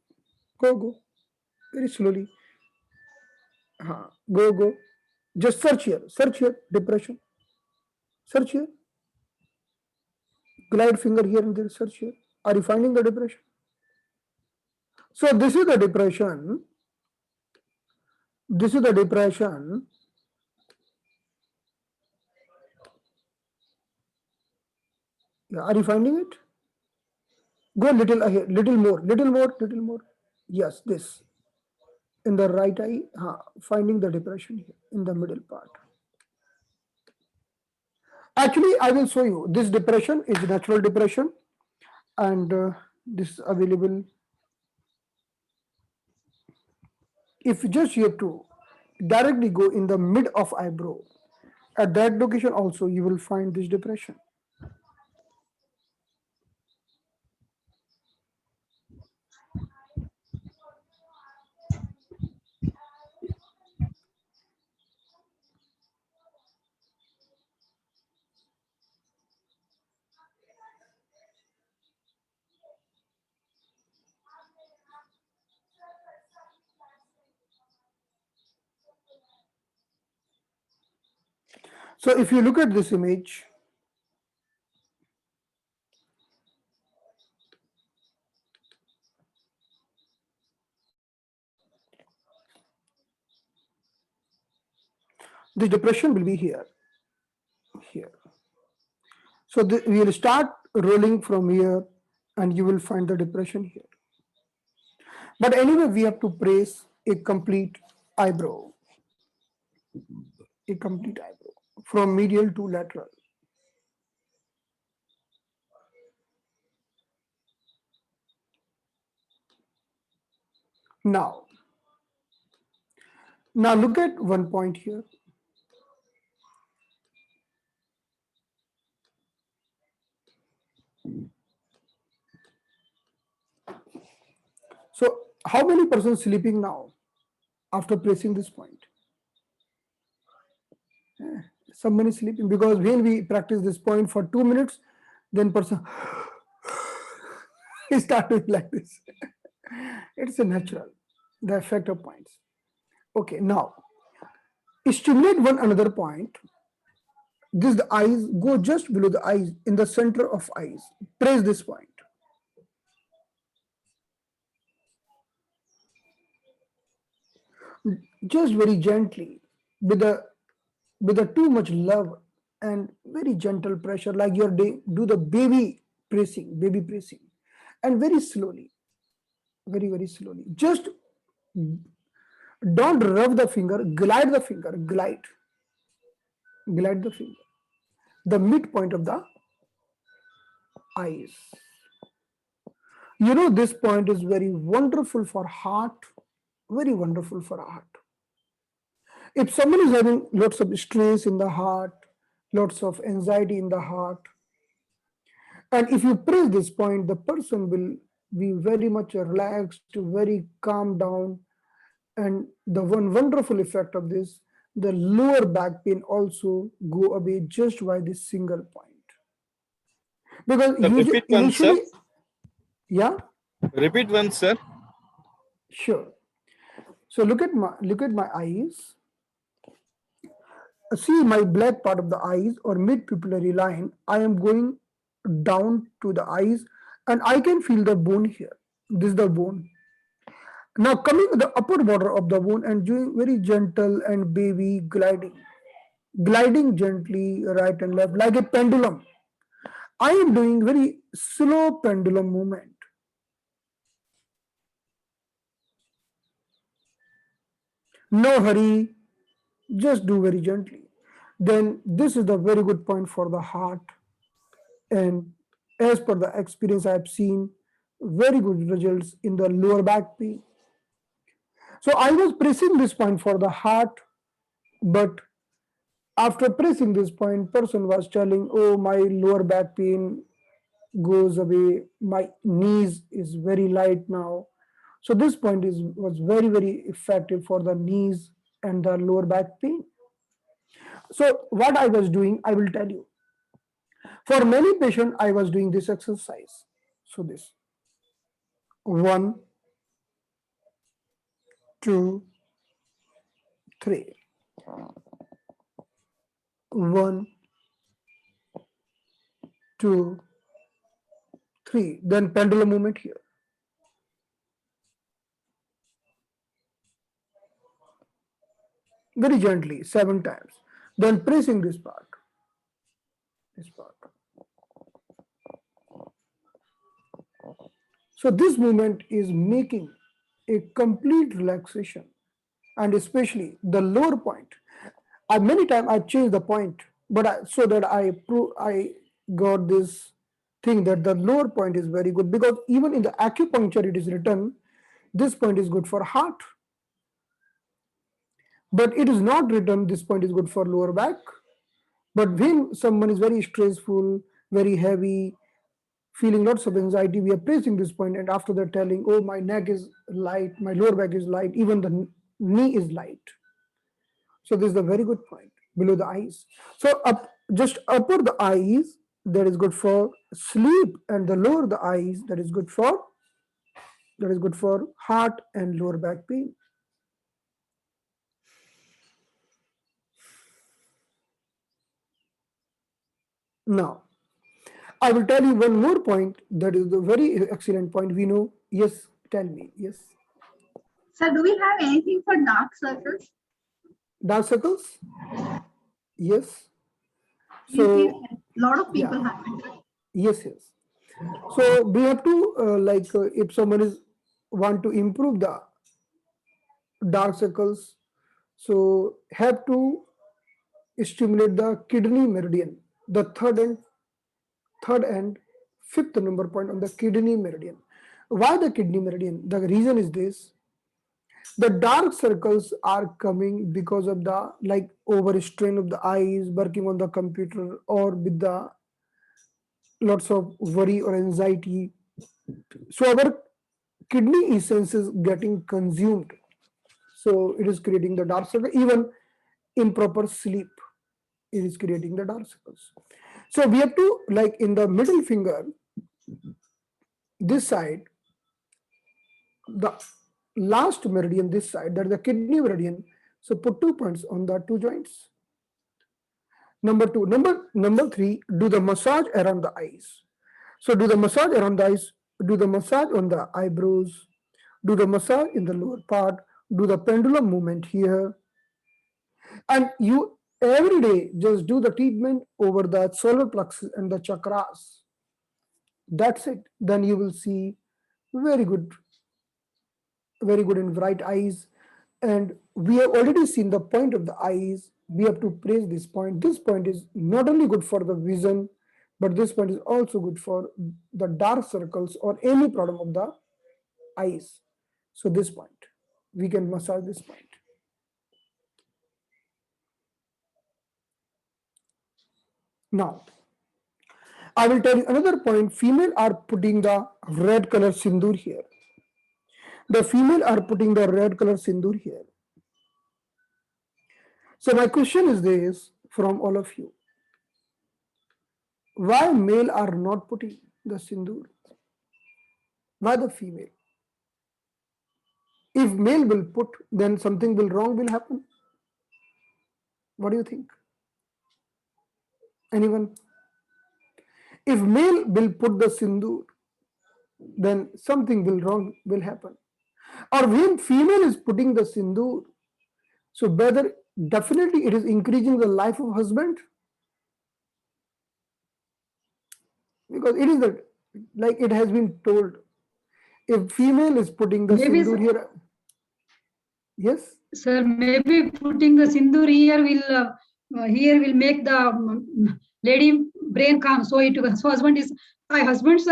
A: Go very slowly. Huh. Go. Just search here. Search here. Depression. Search here. Glide finger here and there. Search here. Are you finding the depression? So this is the depression. This is the depression. Yeah, are you finding it? Go little ahead, little more. Yes, this in the right eye. Finding the depression here in the middle part. Actually, I will show you. This depression is natural depression, and this is available. If just you have to directly go in the mid of eyebrow, at that location also you will find this depression. So if you look at this image, the depression will be here. So we will start rolling from here and you will find the depression here. But anyway, we have to praise a complete eyebrow, from medial to lateral. Now look at one point here. So how many persons sleeping now after pressing this point? Somebody sleeping, because when we practice this point for 2 minutes, then person he start doing like this. It's a natural, the effect of points. Okay, now stimulate one another point. This the eyes, go just below the eyes, in the center of eyes. Press this point. Just very gently, with the too much love and very gentle pressure, like you're do the baby pressing, and very slowly, very slowly. Just don't rub the finger, glide the finger, glide the finger, the midpoint of the eyes. You know, this point is very wonderful for heart, very wonderful for heart. If someone is having lots of stress in the heart, lots of anxiety in the heart, and if you press this point, the person will be very much relaxed, very calm down. And the one wonderful effect of this, the lower back pain also go away just by this single point. Because
F: Repeat once, sir.
A: initially, yeah,
F: Repeat once, sir.
A: sure. So look at my eyes. See my black part of the eyes or mid pupillary line. I am going down to the eyes, and I can feel the bone here. This is the bone. Now coming to the upper border of the bone and doing very gentle and baby gliding. gliding gently right and left like a pendulum. I am doing very slow pendulum movement. No hurry, just do very gently. Then this is the very good point for the heart. And as per the experience I have seen, very good results in the lower back pain. So I was pressing this point for the heart, but after pressing this point, person was telling, oh, my lower back pain goes away, my knees is very light now. So this point was very, very effective for the knees and the lower back pain. So what I was doing, I will tell you. For many patients, I was doing this exercise. So this 1, 2, 3. 1, 2, 3. Then pendulum movement here. Very gently, 7 times. Then pressing this part. This part. So this movement is making a complete relaxation, and especially the lower point. Many times I changed the point, but so that I got this thing that the lower point is very good, because even in the acupuncture it is written this point is good for heart, but it is not written this point is good for lower back. But when someone is very stressful, very heavy, feeling lots of anxiety, we are pressing this point, and after that telling, oh, my neck is light, my lower back is light, even the knee is light. So this is a very good point below the eyes. So just upper the eyes, that is good for sleep, and the lower the eyes, that is good for heart and lower back pain. Now, I will tell you one more point that is the very excellent point. We know, yes, tell me, yes.
G: Sir, do we have anything for dark circles?
A: Dark circles? Yes.
G: We see
A: So,
G: a lot of people
A: yeah.
G: have it.
A: Yes. So we have to if someone is want to improve the dark circles, so have to stimulate the kidney meridian, the third and fifth number point on the kidney meridian. Why the kidney meridian? The reason is this: the dark circles are coming because of the overstrain of the eyes, working on the computer, or with the lots of worry or anxiety. So our kidney essence is getting consumed. So it is creating the dark circle. Even improper sleep, it is creating the dark circles. So we have to, in the middle finger, this side, the last meridian this side, that is the kidney meridian. So put 2 points on the 2 joints. Number 2. Number 3, do the massage around the eyes. So do the massage around the eyes, do the massage on the eyebrows, do the massage in the lower part, do the pendulum movement here. And you every day just do the treatment over the solar plexus and the chakras. That's it. Then you will see very good and bright eyes. And we have already seen the point of the eyes. We have to praise this point. This point is not only good for the vision, but this point is also good for the dark circles or any problem of the eyes. So this point, we can massage this point. Now, I will tell you another point. Female are putting the red color sindoor here. The female are putting the red color sindoor here. So my question is this from all of you. Why male are not putting the sindoor? Why the female? If male will put, then something wrong will happen. What do you think? Anyone? If male will put the sindoor, then something wrong will happen. Or when female is putting the sindoor, so whether definitely it is increasing the life of husband, because it is the, like it has been told, if female is putting the
E: Maybe,
A: sindoor here, yes,
E: sir, maybe putting the sindoor here will make the lady brain calm. So husband is, my husband's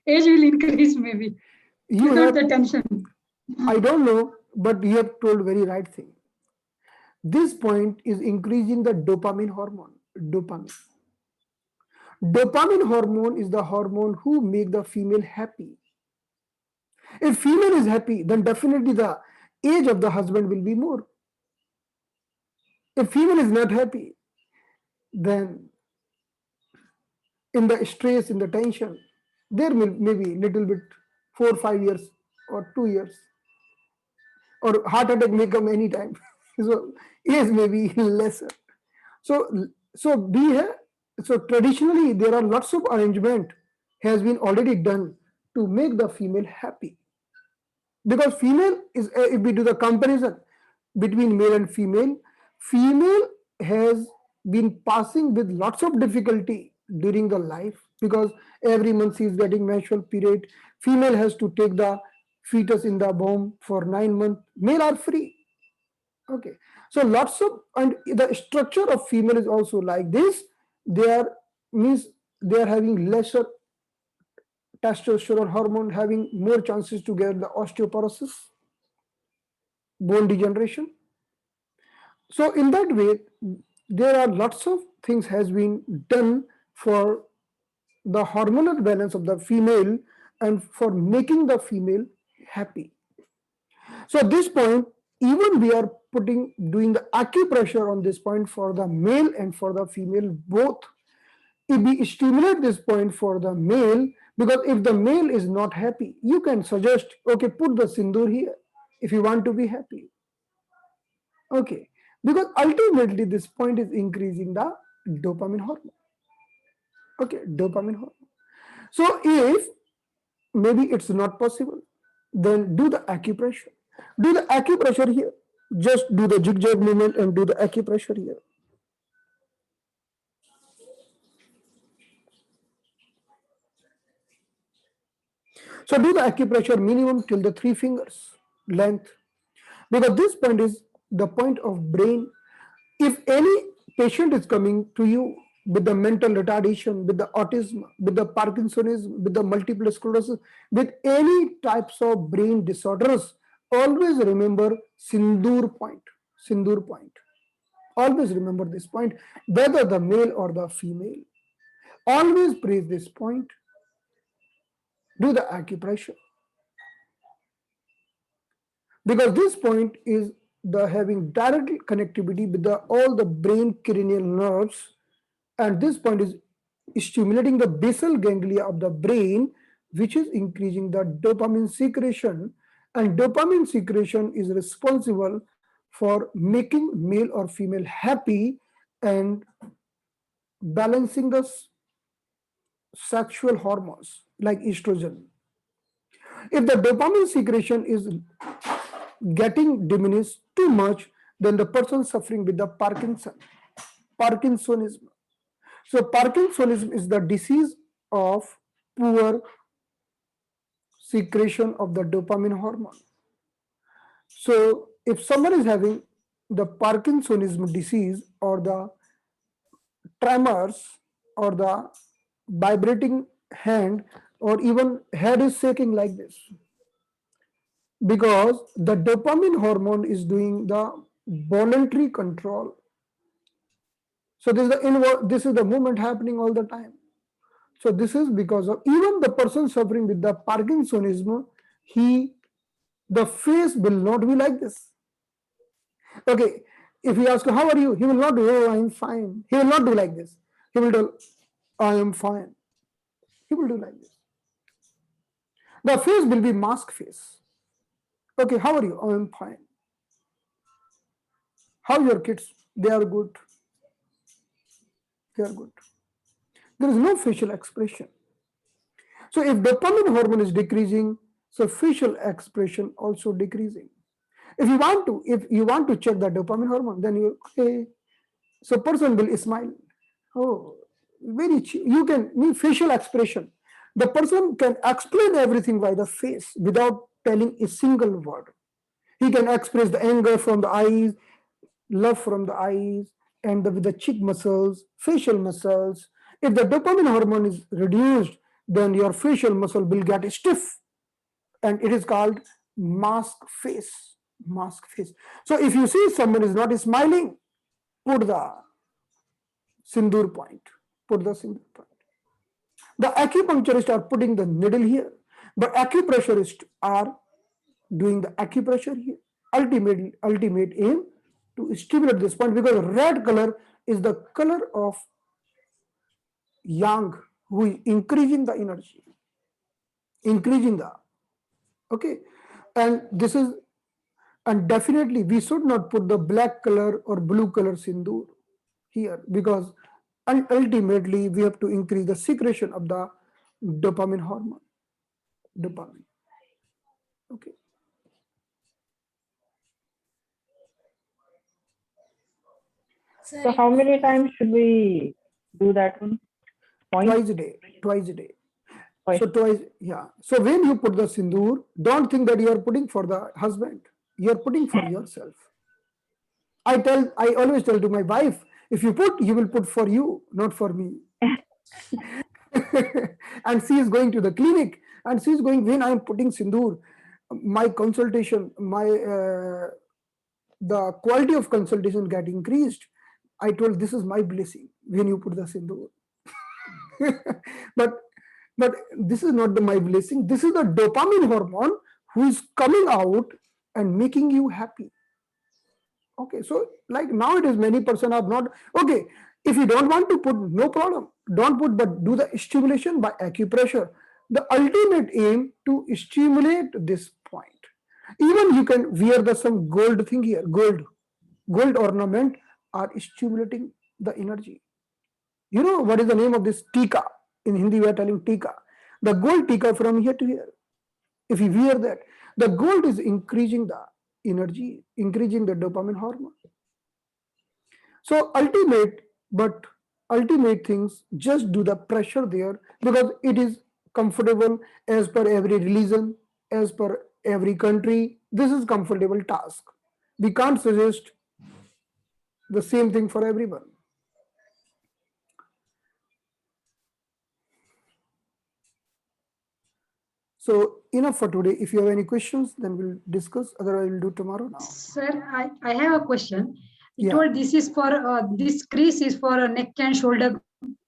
E: age will increase maybe
A: you
E: without
A: have,
E: the tension.
A: I don't know, but you have told very right thing. This point is increasing the dopamine hormone. Dopamine. Dopamine hormone is the hormone who make the female happy. If female is happy, then definitely the age of the husband will be more. If female is not happy, then in the stress, in the tension, there will maybe little bit 4 or 5 years or 2 years, or heart attack may come anytime. So age may be lesser. So we have, so traditionally there are lots of arrangement has been already done to make the female happy, because female is, if we do the comparison between male and female has been passing with lots of difficulty during the life, because every month she is getting menstrual period. Female has to take the fetus in the womb for 9 months. Male are free. Okay, so lots of, and the structure of female is also like this. They are, means they are having lesser testosterone hormone, having more chances to get the osteoporosis, bone degeneration. So in that way, there are lots of things has been done for the hormonal balance of the female and for making the female happy. So at this point, even we are doing the acupressure on this point for the male and for the female both. If we stimulate this point for the male, because if the male is not happy, you can suggest, okay, put the sindoor here if you want to be happy. Okay, because ultimately this point is increasing the dopamine hormone. Okay, dopamine hormone. So if maybe it's not possible, then do the acupressure. Do the acupressure here. Just do the zigzag movement and do the acupressure here. So do the acupressure minimum till the 3 fingers length, because this point is the point of brain. If any patient is coming to you with the mental retardation, with the autism, with the Parkinsonism, with the multiple sclerosis, with any types of brain disorders, always remember sindoor point. Sindoor point. Always remember this point, whether the male or the female. Always praise this point. Do the acupressure, because this point is the having direct connectivity with the all the brain cranial nerves, and this point is stimulating the basal ganglia of the brain, which is increasing the dopamine secretion, and dopamine secretion is responsible for making male or female happy and balancing the sexual hormones like estrogen. If the dopamine secretion is getting diminished too much, then the person suffering with the Parkinsonism. So Parkinsonism is the disease of poor secretion of the dopamine hormone. So if someone is having the Parkinsonism disease, or the tremors, or the vibrating hand, or even head is shaking like this, because the dopamine hormone is doing the voluntary control. So this is the movement happening all the time. So this is because of, even the person suffering with the Parkinsonism, the face will not be like this. Okay, if you ask how are you, he will not do, oh, I am fine. He will not do like this. He will do, I am fine. He will do like this. The face will be mask face. Okay, how are you? I am fine. How your kids? They are good. They are good. There is no facial expression. So if dopamine hormone is decreasing, so facial expression also decreasing. If you want to check the dopamine hormone, then you okay. So person will smile. Oh, you can mean facial expression. The person can explain everything by the face without telling a single word. He can express the anger from the eyes, love from the eyes, and with the cheek muscles, facial muscles. If the dopamine hormone is reduced, then your facial muscle will get stiff, and it is called mask face. Mask face. So if you see someone is not smiling, put the sindoor point. Put the sindoor point. The acupuncturists are putting the needle here, but acupressurists are doing the acupressure here. Ultimate aim to stimulate this point, because red color is the color of yang, who is increasing the energy, increasing the, okay. And this is, and definitely we should not put the black color or blue color sindoor here, because ultimately we have to increase the secretion of the dopamine hormone. Dopamine. Okay.
C: So how many times should we do that one? Point?
A: Twice a day. Twice a day.
C: Twice.
A: So twice, yeah. So when you put the sindoor, don't think that you are putting for the husband. You are putting for yourself. I always tell to my wife, if you put, you will put for you, not for me. And she is going to the clinic, and she is going, when I am putting sindoor, my consultation, the quality of consultation get increased. I told, this is my blessing when you put the sindoor. but this is not my blessing. This is the dopamine hormone who is coming out and making you happy. Okay, so like nowadays many person are not, okay, if you don't want to put, no problem, don't put, but do the stimulation by acupressure. The ultimate aim to stimulate this point. Even you can wear some gold thing here, gold ornament are stimulating the energy. You know what is the name of this? Tika. In Hindi we are telling tika. The gold tika from here to here. If you wear that, the gold is increasing the energy, increasing the dopamine hormone. So ultimate things, just do the pressure there, because it is comfortable as per every religion, as per every country. This is comfortable task. We can't suggest the same thing for everyone. So enough for today. If you have any questions, then we'll discuss. Otherwise, we'll do tomorrow now.
E: Sir, I have a question. You
A: Yeah.
E: told this is for this crease is for a neck and shoulder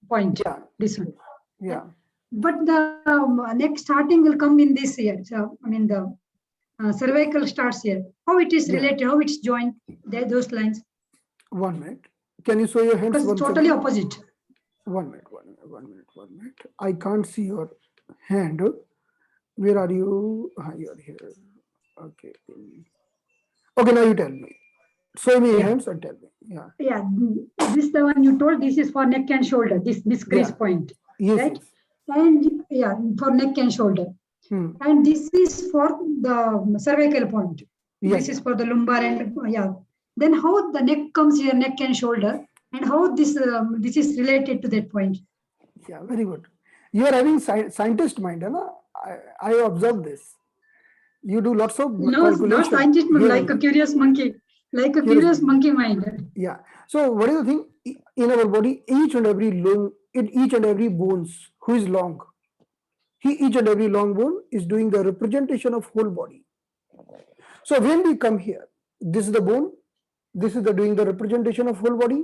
E: point.
A: Yeah.
E: This one.
A: Yeah.
E: But the neck starting will come in this year. So I mean the cervical starts here. How it is
A: Yeah.
E: related? How it's joined? Those lines.
A: 1 minute. Can you show your hands?
E: Because
A: once
E: totally
A: again?
E: opposite.
A: 1 minute. I can't see your hand. Where are you? You are here. Okay. Okay, now you tell me. Show me your hands and tell me. Yeah.
E: Yeah, this is the one you told. This is for neck and shoulder. This crease
A: Yeah.
E: point,
A: Yes.
E: right?
A: Yes.
E: And yeah, for neck and shoulder. And this is for the cervical point.
A: Yeah,
E: This is for the lumbar and yeah. Then how the neck comes here, neck and shoulder, and how this is related to that point.
A: Yeah, very good. You are having scientist mind, na? I observe this. You do lots of
E: No, not
A: calculation.
E: scientist,
A: here
E: like a
A: and
E: curious monkey, like a
A: Curious
E: curious monkey mind.
A: Yeah. So what is the thing? In our body, each and every bones who is long, each and every long bone is doing the representation of whole body. So when we come here, this is the bone, this is doing the representation of whole body.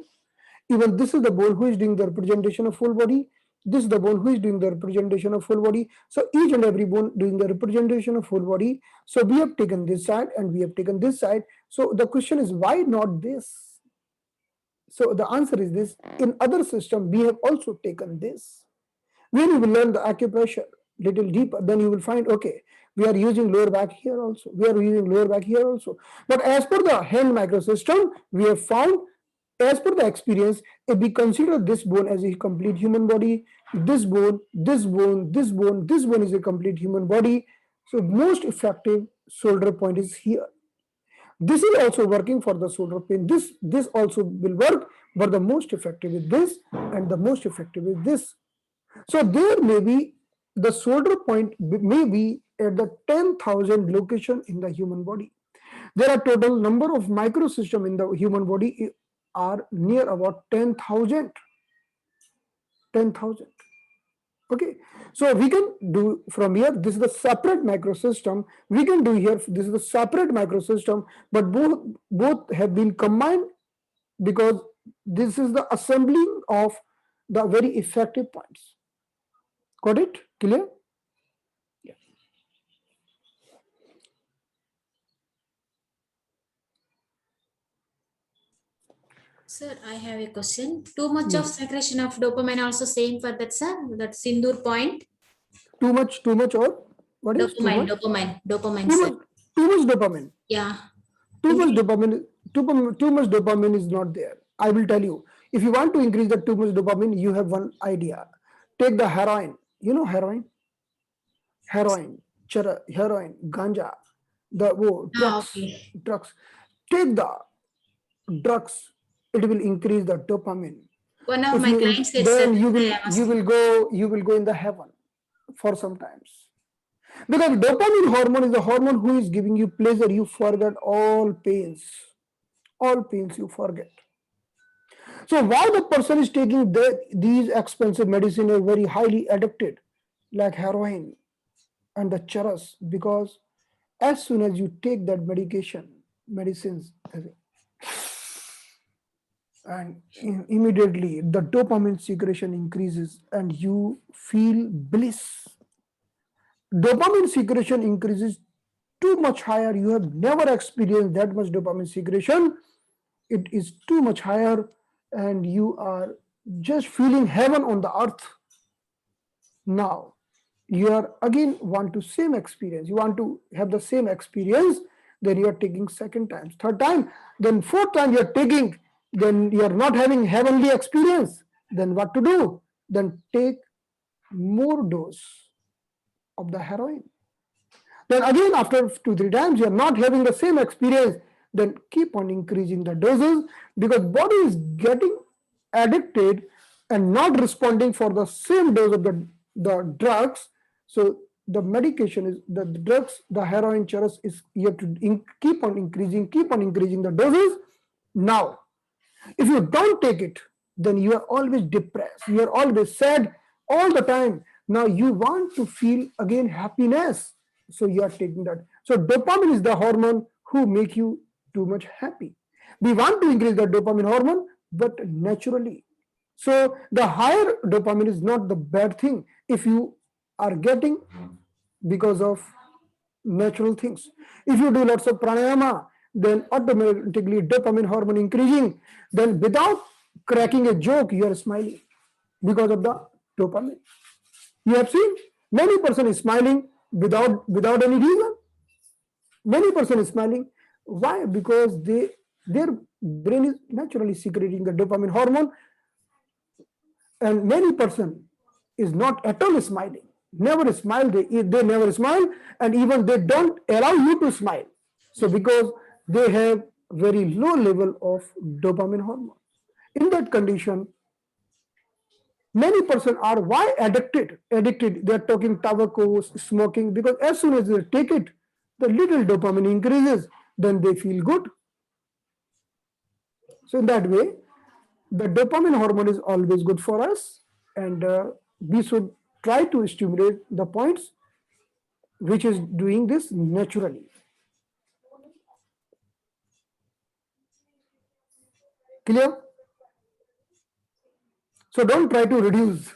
A: Even this is the bone who is doing the representation of whole body. This is the bone who is doing the representation of whole body. So each and every bone doing the representation of whole body. So we have taken this side and we have taken this side. So the question is, why not this? So the answer is this: in other system, we have also taken this. When you will learn the acupressure little deeper, then you will find, okay, we are using lower back here also. We are using lower back here also. But as per the hand microsystem, we have found, as per the experience, if we consider this bone as a complete human body, this bone, this bone, this bone, this bone is a complete human body. So most effective shoulder point is here. This is also working for the shoulder pain. This also will work, but the most effective is this, and the most effective is this. So there may be the shoulder point may be at the 10,000 location in the human body. There are total number of microsystem in the human body are near about 10,000. 10,000. Okay, so we can do from here. This is the separate microsystem. We can do here. This is the separate microsystem, but both have been combined because this is the assembling of the very effective points. Got it? Clear? Yeah.
H: Sir, I have a question. Too much of secretion of dopamine also same for that, sir? That Sindur point?
A: Too much or what is too much?
H: Dopamine,
A: Too
H: sir.
A: much, too much dopamine.
H: Yeah.
A: Too
H: Is
A: much
H: it-
A: dopamine. Too much dopamine is not there. I will tell you. If you want to increase the too much dopamine, you have one idea. Take the heroin. You know heroin? Heroin, heroin, ganja, the drugs,
H: okay.
A: drugs. Take the drugs. It will increase the dopamine.
H: One of
A: If
H: my
A: you
H: clients said,
A: then
H: sir,
A: you will go in the heaven for some times. Because dopamine hormone is the hormone who is giving you pleasure. You forget all pains. All pains you forget. So why the person is taking these expensive medicine are very highly addicted, like heroin and the charas, because as soon as you take that medicines, and immediately the dopamine secretion increases and you feel bliss. Dopamine secretion increases too much higher. You have never experienced that much dopamine secretion. It is too much higher and you are just feeling heaven on the earth. Now you are again want to same experience. You want to have the same experience, then you are taking second time, third time, then fourth time you are taking, then you are not having heavenly experience. Then what to do? Then take more dose of the heroin. Then again after 2-3 times you are not having the same experience, then keep on increasing the doses, because body is getting addicted and not responding for the same dose of the drugs. So the medication is the drugs, the heroin, charas is you have to keep on increasing the doses. Now if you don't take it, then you are always depressed, you are always sad all the time. Now you want to feel again happiness, so you are taking that. So dopamine is the hormone who make you too much happy. We want to increase the dopamine hormone, but naturally. So the higher dopamine is not the bad thing if you are getting because of natural things. If you do lots of pranayama, then automatically dopamine hormone increasing. Then without cracking a joke, you are smiling because of the dopamine. You have seen many person is smiling without any reason. Many person is smiling. Why? Because their brain is naturally secreting the dopamine hormone, and many person is not at all smiling. Never smile. They never smile, and even they don't allow you to smile. So because they have very low level of dopamine hormone. In that condition, many person are why addicted. They are taking tobacco, smoking, because as soon as they take it, the little dopamine increases, then they feel good. So in that way, the dopamine hormone is always good for us, and we should try to stimulate the points which is doing this naturally. Clear? So don't try to reduce.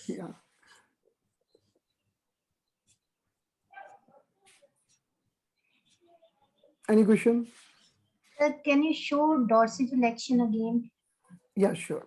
A: Yeah. Any question?
G: Sir, can you show dorsiflexion again?
A: Yeah, sure.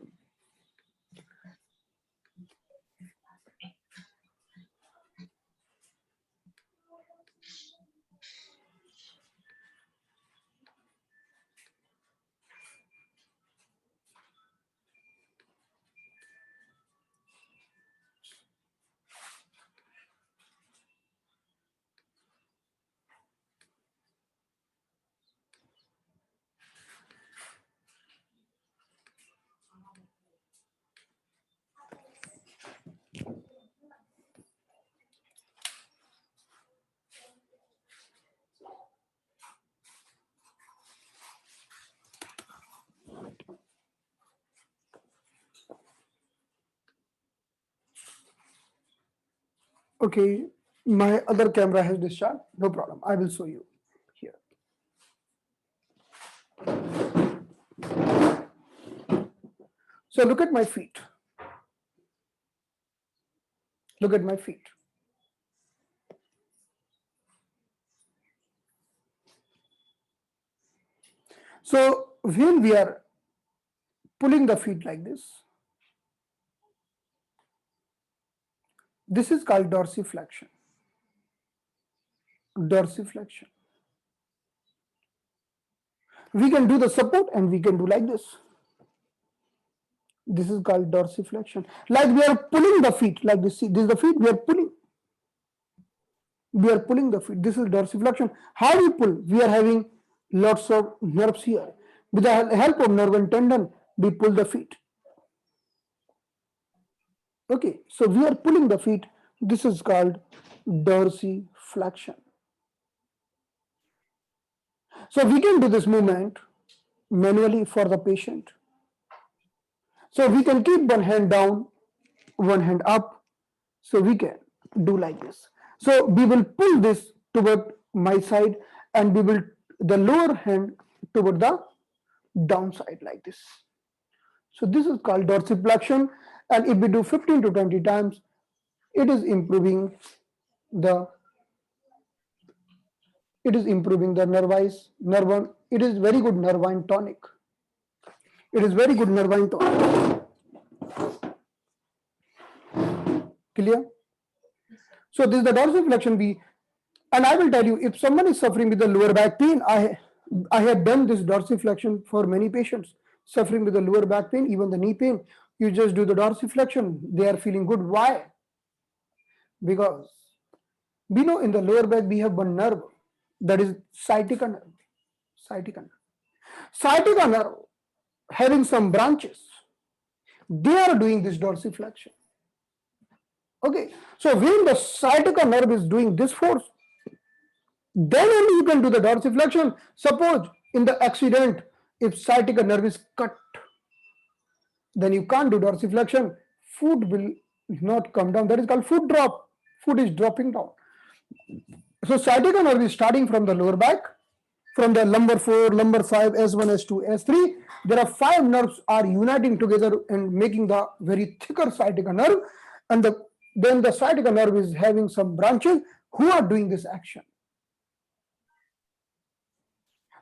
A: Okay, my other camera has discharged. No problem. I will show you here. So look at my feet. Look at my feet. So when we are pulling the feet like this is called dorsiflexion. Dorsiflexion. We can do the support and we can do like this. This is called dorsiflexion. Like we are pulling the feet like this. See, this is the feet we are pulling. We are pulling the feet. This is dorsiflexion. How do we pull? We are having lots of nerves here. With the help of nerve and tendon, we pull the feet. Okay, so we are pulling the feet. This is called dorsiflexion. So we can do this movement manually for the patient. So we can keep one hand down, one hand up. So we can do like this. So we will pull this toward my side and we will the lower hand toward the downside like this. So this is called dorsiflexion, and if we do 15 to 20 times, it is improving the nerve. It is very good nervine tonic. It is very good nervine tonic. Clear? So this is the dorsiflexion. And I will tell you, if someone is suffering with the lower back pain, I have done this dorsiflexion for many patients suffering with the lower back pain, even the knee pain. You just do the dorsiflexion. They are feeling good. Why? Because we know in the lower back we have one nerve, that is sciatica nerve. Sciatica nerve. Sciatica nerve having some branches. They are doing this dorsiflexion. Okay, so when the sciatica nerve is doing this force, then only you can do the dorsiflexion. Suppose in the accident, if sciatica nerve is cut, then you can't do dorsiflexion. Foot will not come down. That is called foot drop. Foot is dropping down. So sciatica nerve is starting from the lower back, from the lumbar 4, lumbar 5, S1, S2, S3. There are 5 nerves are uniting together and making the very thicker sciatica nerve. And then the sciatica nerve is having some branches who are doing this action.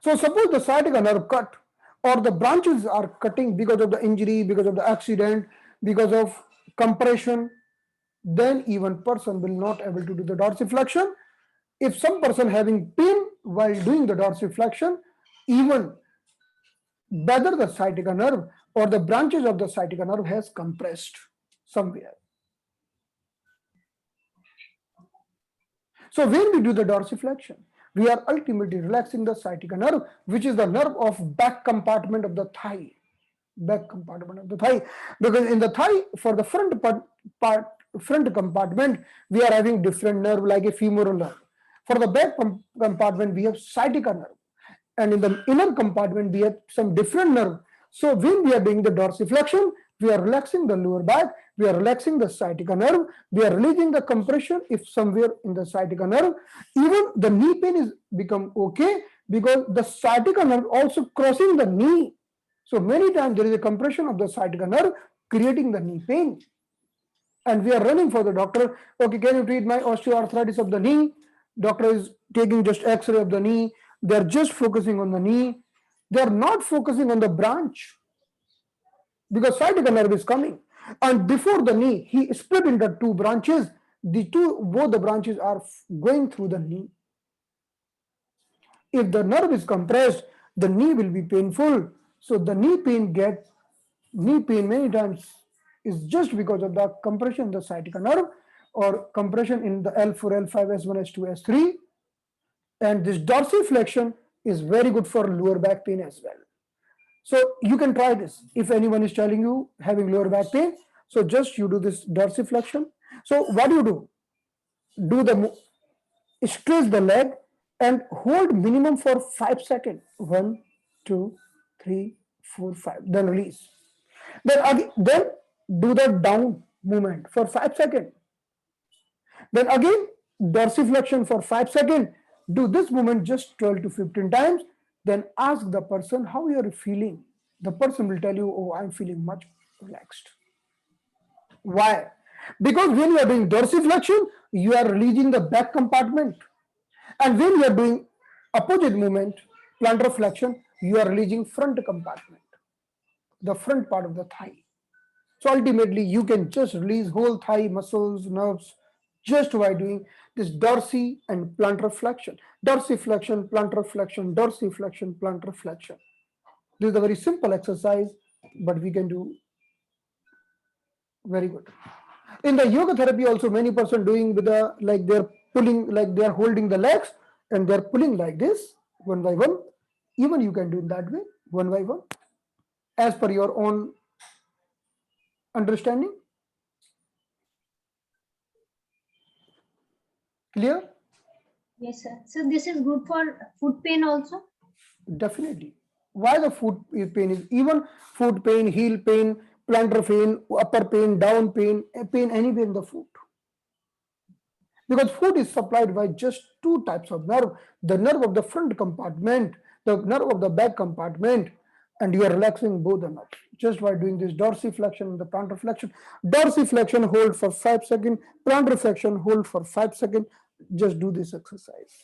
A: So suppose the sciatica nerve cut or the branches are cutting because of the injury, because of the accident, because of compression, then even person will not able to do the dorsiflexion. If some person having pain while doing the dorsiflexion, even whether the sciatica nerve or the branches of the sciatica nerve has compressed somewhere. So when we do the dorsiflexion, we are ultimately relaxing the sciatica nerve, which is the nerve of back compartment of the thigh. Back compartment of the thigh. Because in the thigh, for the front compartment, we are having different nerve like a femoral nerve. For the back compartment, we have sciatica nerve. And in the inner compartment, we have some different nerve. So when we are doing the dorsiflexion, we are relaxing the lower back, we are relaxing the sciatica nerve, we are releasing the compression if somewhere in the sciatica nerve. Even the knee pain is become okay because the sciatica nerve also crossing the knee. So many times there is a compression of the sciatica nerve creating the knee pain. And we are running for the doctor. Okay, can you treat my osteoarthritis of the knee? Doctor is taking just X-ray of the knee. They are just focusing on the knee. They are not focusing on the branch because sciatica nerve is coming. And before the knee, he split into 2 branches. Both the branches are going through the knee. If the nerve is compressed, the knee will be painful. So the knee pain many times is just because of the compression in the sciatica nerve or compression in the L4, L5, S1, S2, S3. And this dorsiflexion is very good for lower back pain as well. So you can try this if anyone is telling you having lower back pain. So just you do this dorsiflexion. So what do? Stretch the leg and hold minimum for 5 seconds. 1, 2, 3, 4, 5. Then release. Then do the down movement for 5 seconds. Then again, dorsiflexion for 5 seconds. Do this movement just 12 to 15 times. Then ask the person how you are feeling. The person will tell you, oh, I'm feeling much relaxed. Why? Because when you are doing dorsiflexion, you are releasing the back compartment. And when you are doing opposite movement, plantar flexion, you are releasing front compartment, the front part of the thigh. So ultimately, you can just release whole thigh muscles, nerves, just by doing this dorsi and plantar flexion. Dorsiflexion, plantar flexion, dorsiflexion, plantar flexion. This is a very simple exercise, but we can do very good. In the yoga therapy also, many person doing with the, like they're pulling, like they're holding the legs and they're pulling like this, one by one. Even you can do it that way, one by one, as per your own understanding. Clear?
G: Yes, sir. So this is good for foot pain also?
A: Definitely. Why the foot pain is, even foot pain, heel pain, plantar pain, upper pain, down pain, pain anywhere in the foot. Because foot is supplied by just two types of nerve, the nerve of the front compartment, the nerve of the back compartment, and you are relaxing both the nerves just by doing this dorsiflexion and the plantar flexion. Dorsiflexion hold for 5 seconds, plantar flexion hold for 5 seconds. Just do this exercise.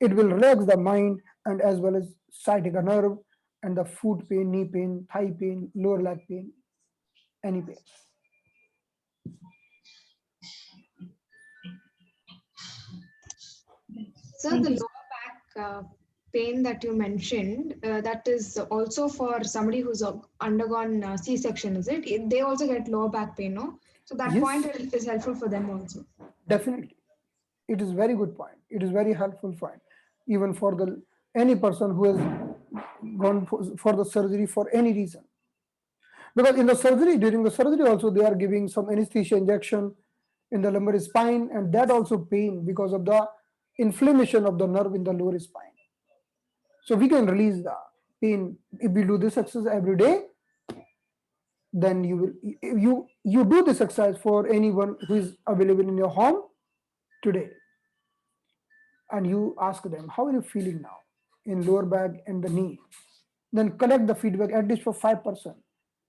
A: It will relax the mind and as well as sciatica nerve and the foot pain, knee pain, thigh pain, lower leg pain, any pain.
I: So the lower back pain that you mentioned, that is also for somebody who's undergone C-section, is it? They also get lower back pain, no? So that
A: Yes.
I: point is helpful for them also.
A: Definitely. It is very good point. It is very helpful point. Even for the any person who has gone for the surgery for any reason. Because in the surgery, during the surgery also, they are giving some anesthesia injection in the lumbar spine, and that also pain because of the inflammation of the nerve in the lower spine. So we can release the pain if we do this exercise every day. Then you will, if you do this exercise for anyone who is available in your home today, and you ask them, how are you feeling now in lower back and the knee? Then collect the feedback at least for 5%.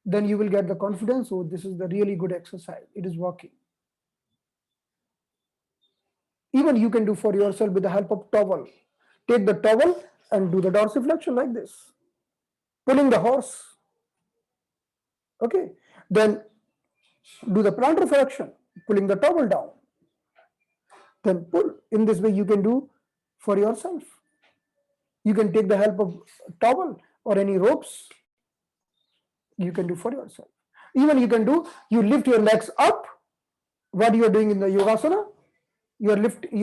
A: Then you will get the confidence, oh, this is the really good exercise. It is working. Even you can do for yourself with the help of towel. Take the towel and do the dorsiflexion like this, pulling the horse. Okay. Then do the plantar flexion, pulling the towel down. Then pull. In this way, you can do for yourself. You can take the help of towel or any ropes. You can do for yourself. Even you can do, you lift your legs up. What you are doing in the yogasana, you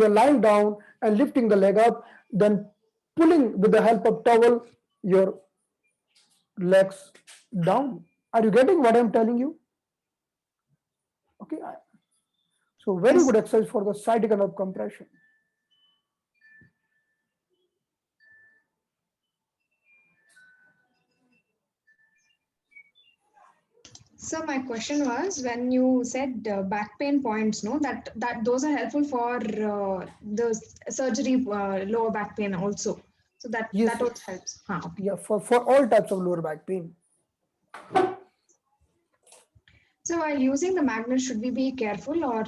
A: are lying down and lifting the leg up, then pulling with the help of towel your legs down. Are you getting what I am telling you? Okay. So very good exercise for the sciatica nerve compression.
I: So my question was, when you said back pain points, no, that those are helpful for the surgery lower back pain also. So that
A: Yes,
I: that also helps. Okay.
A: Yeah, for all types of lower back pain.
I: So while using the magnet, should we be careful, or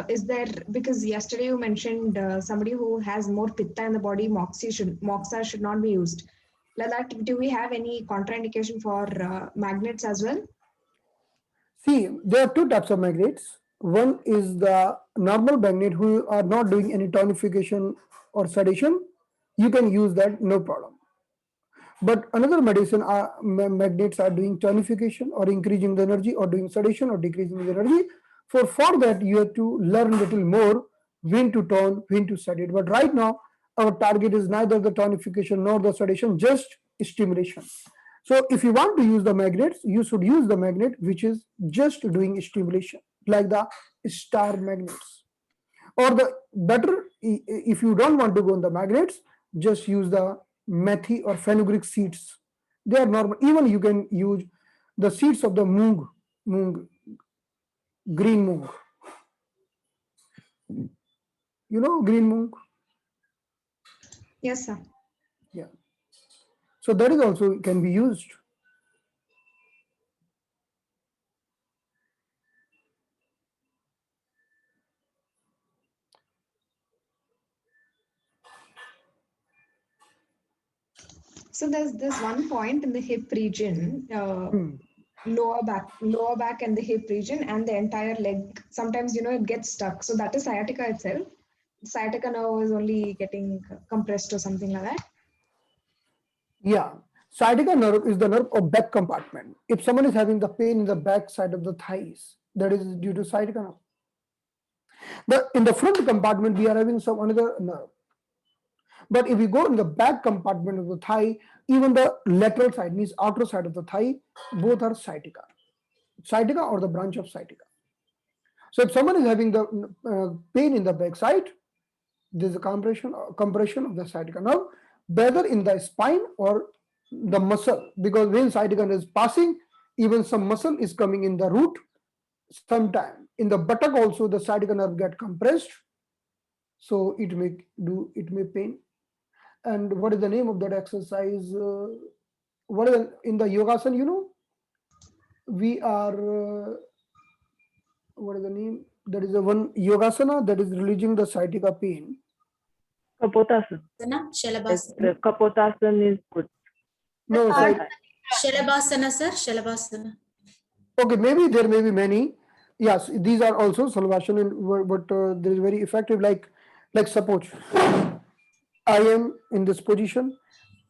I: is there, because yesterday you mentioned somebody who has more pitta in the body, moxa should not be used. Like that, do we have any contraindication for magnets as well?
A: See, there are two types of magnets. One is the normal magnet who are not doing any tonification or sedation. You can use that, no problem. But another magnets are doing tonification or increasing the energy or doing sedation or decreasing the energy. For that, you have to learn a little more when to tone, when to sedate. But right now, our target is neither the tonification nor the sedation, just stimulation. So if you want to use the magnets, you should use the magnet which is just doing stimulation, like the star magnets. Or the better, if you don't want to go on the magnets, just use the methi or fenugreek seeds. They are normal. Even you can use the seeds of the moong, green moong. You know green moong?
I: Yes, sir.
A: Yeah. So that is also can be used.
I: So there's this one point in the hip region,
A: Hmm.
I: lower back and the hip region and the entire leg. Sometimes, it gets stuck. So that is sciatica itself. Sciatica nerve is only getting compressed or something like that.
A: Yeah. Sciatica nerve is the nerve of back compartment. If someone is having the pain in the back side of the thighs, that is due to sciatica nerve. In the front compartment, we are having some another nerve. But if we go in the back compartment of the thigh, even the lateral side, means outer side of the thigh, both are sciatica. Sciatica or the branch of sciatica. So if someone is having the pain in the back side, there is a compression of the sciatica nerve, whether in the spine or the muscle, because when sciatica nerve is passing, even some muscle is coming in the root. Sometime in the buttock also the sciatica nerve get compressed, so it may pain. And what is the name of that exercise? What is in the yogasana? We are what is the name? That is the one yogasana that is releasing the sciatica pain.
C: Kapotasana.
H: Shalabhasana.
C: Kapotasana is good.
A: No,
C: For
A: so
H: Shalabhasana, sir. Shalabhasana.
A: okay, maybe there may be many. Yes, these are also salvation, but there is very effective. Like suppose I am in this position,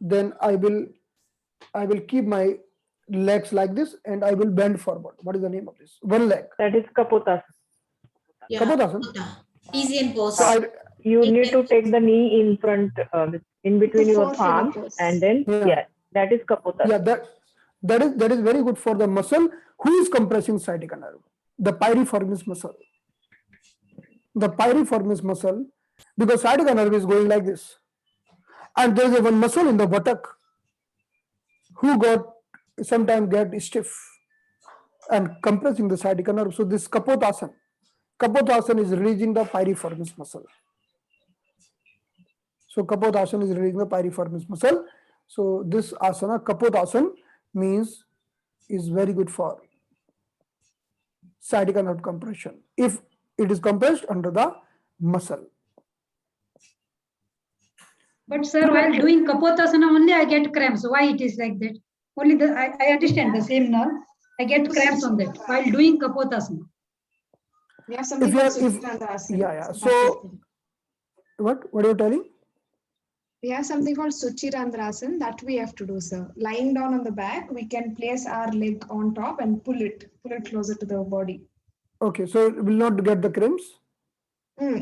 A: then I will keep my legs like this and I will bend forward. What is the name of this? One leg.
C: that is Kapotasana.
H: Yeah.
A: Kapotasana.
H: Kapota. Easy and pose.
A: So
C: You need to take the knee in front, in between
I: The
C: your
I: four
C: palms,
I: fingers.
C: and then
A: Yeah.
C: that is Kapotasana.
A: yeah, that is very good for the muscle who is compressing sciatica nerve, the piriformis muscle. The piriformis muscle, because sciatica nerve is going like this, and there is one muscle in the buttock who sometimes get stiff and compressing the sciatica nerve. So this Kapotasana is releasing the piriformis muscle. So Kapotasana is releasing the piriformis muscle. So this asana, Kapotasana, means is very good for sciatica nerve compression if it is compressed under the muscle.
E: But sir, while doing Kapotasana only, I get cramps. Why it is like that? Only I understand the same nerve. I get cramps on that while doing Kapotasana.
I: We have something
A: If you
I: called
A: are, if
I: Suchirandasana.
A: yeah, so what are you telling?
I: We have something called Suchirandrasana that we have to do, sir. Lying down on the back, we can place our leg on top and pull it closer to the body.
A: Okay, so it will not get the cramps.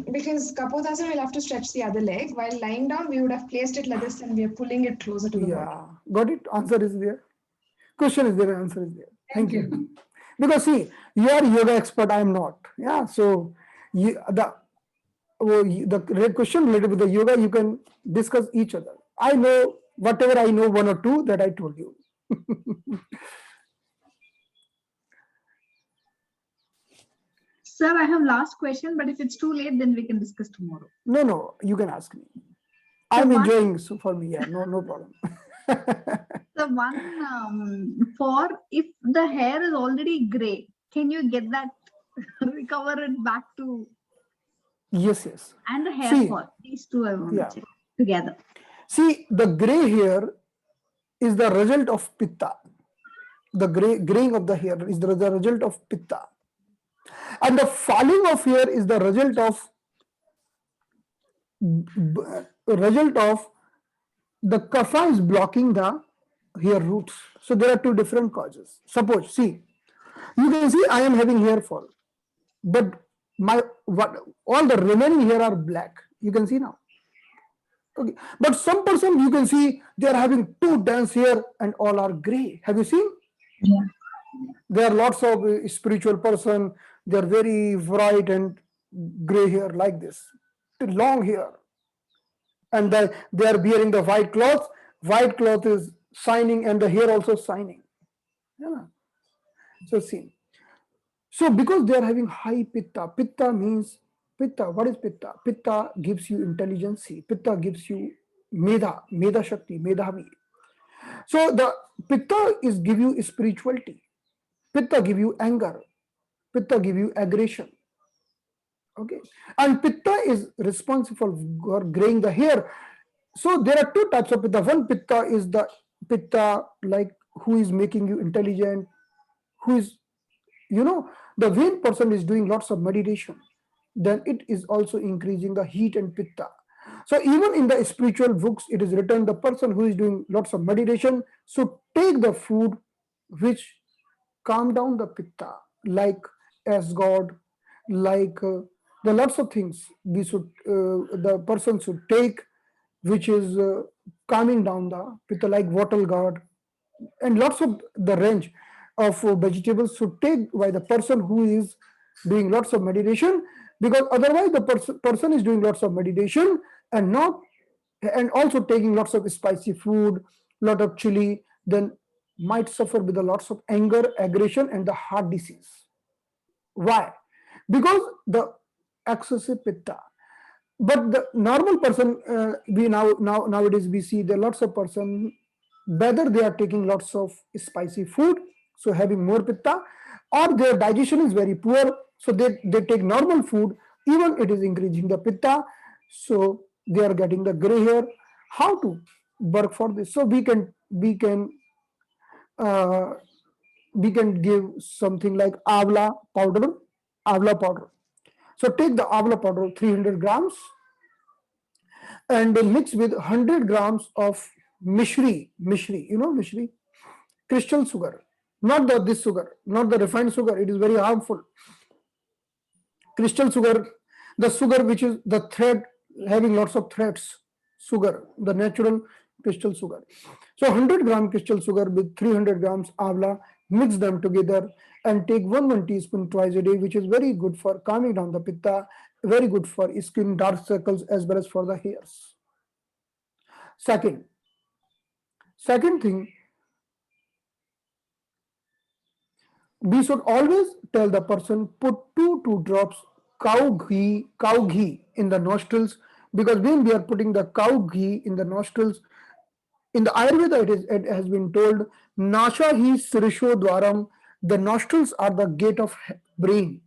I: Because Kapotasana will have to stretch the other leg. While lying down, we would have placed it like this and we are pulling it closer to the body.
A: Yeah, got it. Answer is there. Question is there. Answer is there. Thank you. Because see, you are yoga expert. I am not. Yeah. So the question related with the yoga, you can discuss each other. I know whatever I know, one or two that I told you.
G: Sir, I have last question, but if it's too late, then we can discuss tomorrow.
A: No, you can ask me. I'm
G: one-
A: enjoying, so for me, yeah, no problem.
G: The one for if the hair is already gray, can you get that recover it back to
A: Yes.
G: and the hair
A: See,
G: fall? These two I want
A: yeah.
G: to check together.
A: See, the gray hair is the result of pitta. The graying of the hair is the result of pitta. And the falling of hair is the result of the kapha is blocking the hair roots. So there are two different causes. Suppose, see, you can see I am having hair fall, but all the remaining hair are black. You can see now. Okay, but some person you can see they are having too dense hair and all are gray. Have you seen?
G: Yeah.
A: There are lots of spiritual person. They are very bright and gray hair like this, long hair, and they are wearing the white cloth. White cloth is shining, and the hair also shining. Yeah. So see. So because they are having high pitta, pitta means Pitta, what is Pitta? Pitta gives you intelligence. Pitta gives you Medha Shakti, Medhavi. So the Pitta is give you spirituality. Pitta give you anger. Pitta give you aggression. Okay, and Pitta is responsible for graying the hair. So there are two types of Pitta. One Pitta is the Pitta like who is making you intelligent, who is, the when person is doing lots of meditation, then it is also increasing the heat and Pitta. So even in the spiritual books, it is written the person who is doing lots of meditation should take the food which calm down the Pitta, like as God, like the lots of things we should, the person should take, which is calming down the Pitta, like wattle gourd, and lots of the range of vegetables should take by the person who is doing lots of meditation, because otherwise the person is doing lots of meditation and not, and also taking lots of spicy food, lot of chili, then might suffer with a lots of anger, aggression, and the heart disease. Why? Because the excessive Pitta. But the normal person, we nowadays we see there are lots of person, whether they are taking lots of spicy food, so having more Pitta, or their digestion is very poor, so they take normal food, even it is increasing the Pitta, so they are getting the gray hair. How to work for this? So we can give something like Avla powder. So take the Avla powder 300 grams and mix with 100 grams of mishri, mishri, crystal sugar, not this sugar, not the refined sugar, it is very harmful. Crystal sugar, the sugar which is the thread, having lots of threads, sugar, the natural crystal sugar. So 100 gram crystal sugar with 300 grams Avla, mix them together and take 1 teaspoon twice a day, which is very good for calming down the Pitta, very good for skin dark circles as well as for the hairs. Second thing, we should always tell the person put 2 drops cow ghee in the nostrils, because when we are putting the cow ghee in the nostrils, in the Ayurveda it has been told nasha hi sirisho dwaram, the nostrils are the gate of brain,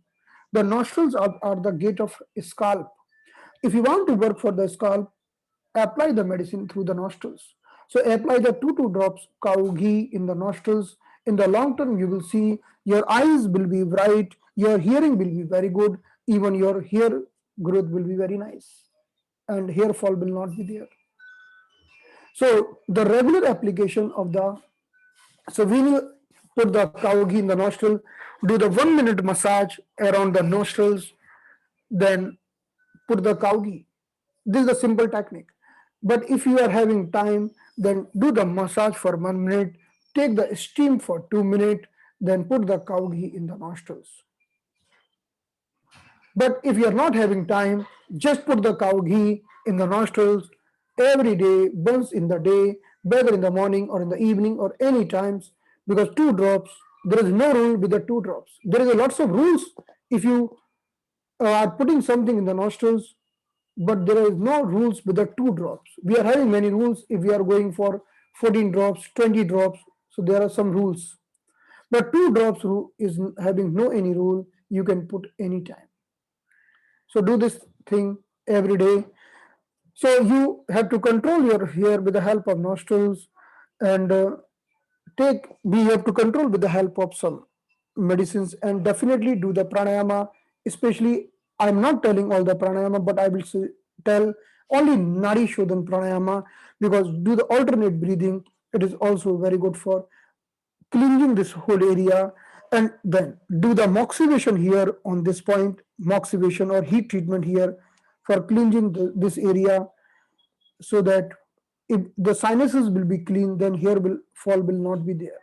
A: the nostrils are the gate of scalp. If you want to work for the scalp, apply the medicine through the nostrils. So apply the 2 drops cow ghee in the nostrils. In the long term, you will see your eyes will be bright, your hearing will be very good, even your hair growth will be very nice, and hair fall will not be there. So the regular application of so when you put the cow ghee in the nostril, do the 1 minute massage around the nostrils, then put the cow ghee. This is a simple technique. But if you are having time, then do the massage for 1 minute, take the steam for 2 minutes, then put the cow ghee in the nostrils. But if you are not having time, just put the cow ghee in the nostrils every day, once in the day, whether in the morning or in the evening or any times, because 2 drops, there is no rule with the 2 drops. There is a lots of rules if you are putting something in the nostrils, but there is no rules with the 2 drops. We are having many rules if we are going for 14 drops, 20 drops, so there are some rules. But 2 drops is having no any rule, you can put any time. So do this thing every day. So you have to control your hair with the help of nostrils, and we have to control with the help of some medicines, and definitely do the pranayama. Especially, I'm not telling all the pranayama, but I will tell only Nadi Shodhan pranayama, because do the alternate breathing. It is also very good for cleansing this whole area. And then do the moxibustion here on this point, moxibustion or heat treatment here for cleansing this area, so that if the sinuses will be clean, then hair fall will not be there.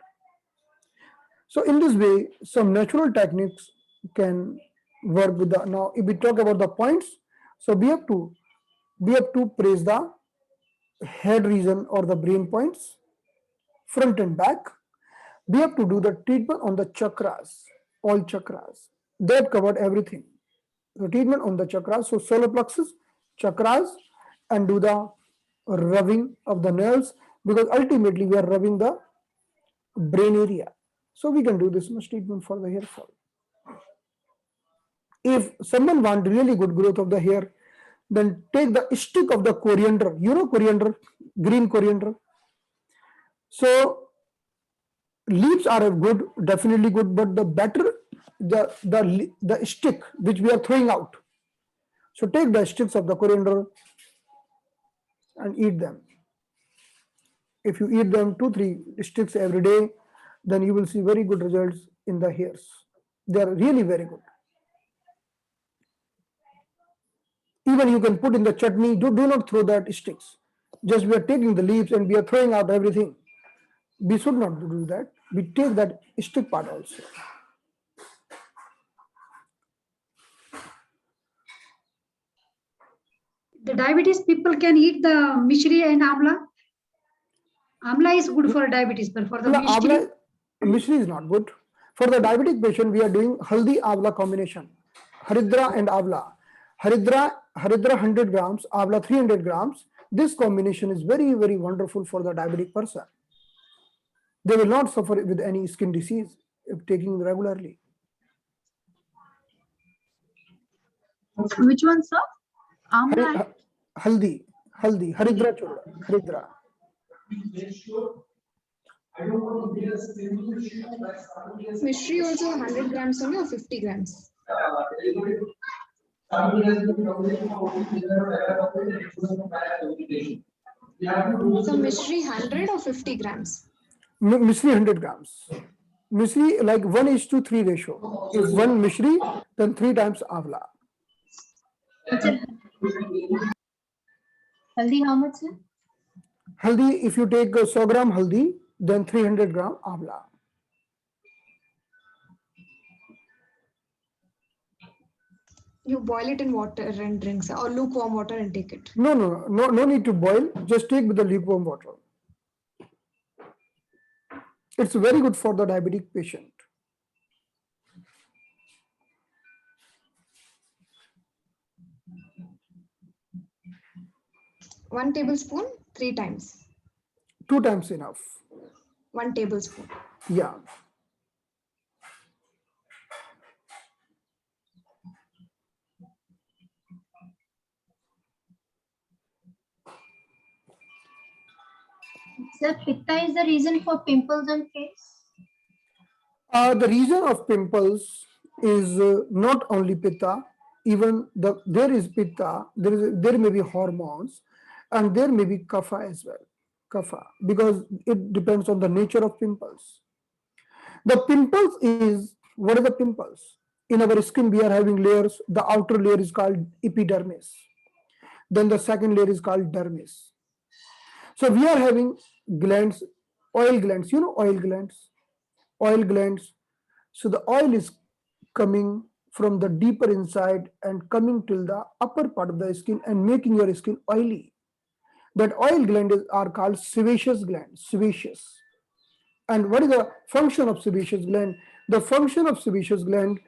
A: So in this way, some natural techniques can work with the. Now, if we talk about the points, so we have to praise the head region or the brain points, front and back. We have to do the treatment on the chakras, all chakras. That covered everything. treatment on the chakras. So solar plexus, chakras, and do the rubbing of the nerves, because ultimately we are rubbing the brain area. So we can do this much treatment for the hair fall. If someone wants really good growth of the hair, then take the stick of the coriander. You know coriander, green coriander. So leaves are good, definitely good, but the better the stick which we are throwing out. So take the sticks of the coriander and eat them. If you eat them 2-3 sticks every day, then you will see very good results in the hairs. They are really very good. Even you can put in the chutney. Do not throw that sticks. Just we are taking the leaves and we are throwing out everything. We should not do that. We take that stick part also.
E: The diabetes people can eat the mishri and amla. Amla is good for diabetes, but for the
A: No,
E: mishri,
A: mishri is not good. For the diabetic patient, we are doing haldi avla combination, haridra and avla. Haridra 100 grams, avla 300 grams. This combination is very, very wonderful for the diabetic person. They will not suffer with any skin disease if taking regularly.
G: Which one, sir? Amla.
A: Haldi, haridra choda, haridra.
I: Mishri also 100 grams only or 50 grams? So Mishri 100 or 50 grams?
A: Mishri 100 grams. Mishri like 1:3 ratio. If one mishri, then 3 times avla.
G: Haldi, how much, sir?
A: Haldi, if you take 100 gram haldi, then 300 gram avla.
I: You boil it in water and drink, sir, or lukewarm water and take it.
A: No need to boil. Just take with the lukewarm water. It's very good for the diabetic patient.
I: One tablespoon, 3 times.
A: 2 times enough.
I: 1 tablespoon.
A: Yeah.
G: Sir, pitta is the reason for pimples on face?
A: The reason of pimples is not only pitta. Even there is pitta. There may be hormones, and there may be kapha as well. Kapha, because it depends on the nature of pimples. The pimples is, what are the pimples? In our skin, we are having layers. The outer layer is called epidermis. Then the second layer is called dermis. So we are having glands, oil glands. You know oil glands? Oil glands. So the oil is coming from the deeper inside and coming till the upper part of the skin and making your skin oily. That oil gland are called sebaceous glands. Sebaceous. And what is the function of sebaceous gland? The function of sebaceous gland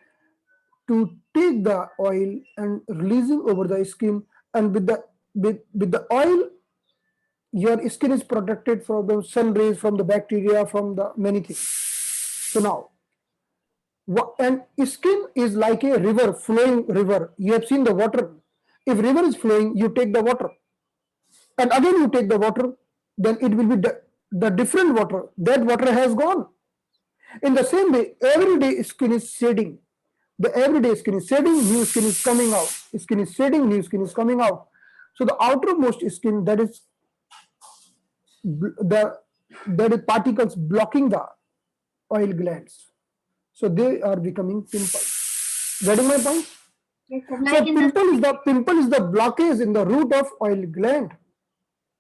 A: to take the oil and releasing over the skin, and with the oil, your skin is protected from the sun rays, from the bacteria, from the many things. So now, and skin is like a river, flowing river. You have seen the water. If river is flowing, you take the water, and again you take the water, then it will be the different water. That water has gone. In the same way, every day skin is shedding. The everyday skin is shedding, new skin is coming out. Skin is shedding, new skin is coming out. So the outermost skin, that is particles blocking the oil glands. So they are becoming pimples. Getting my point? So pimple is the blockage in the root of oil gland.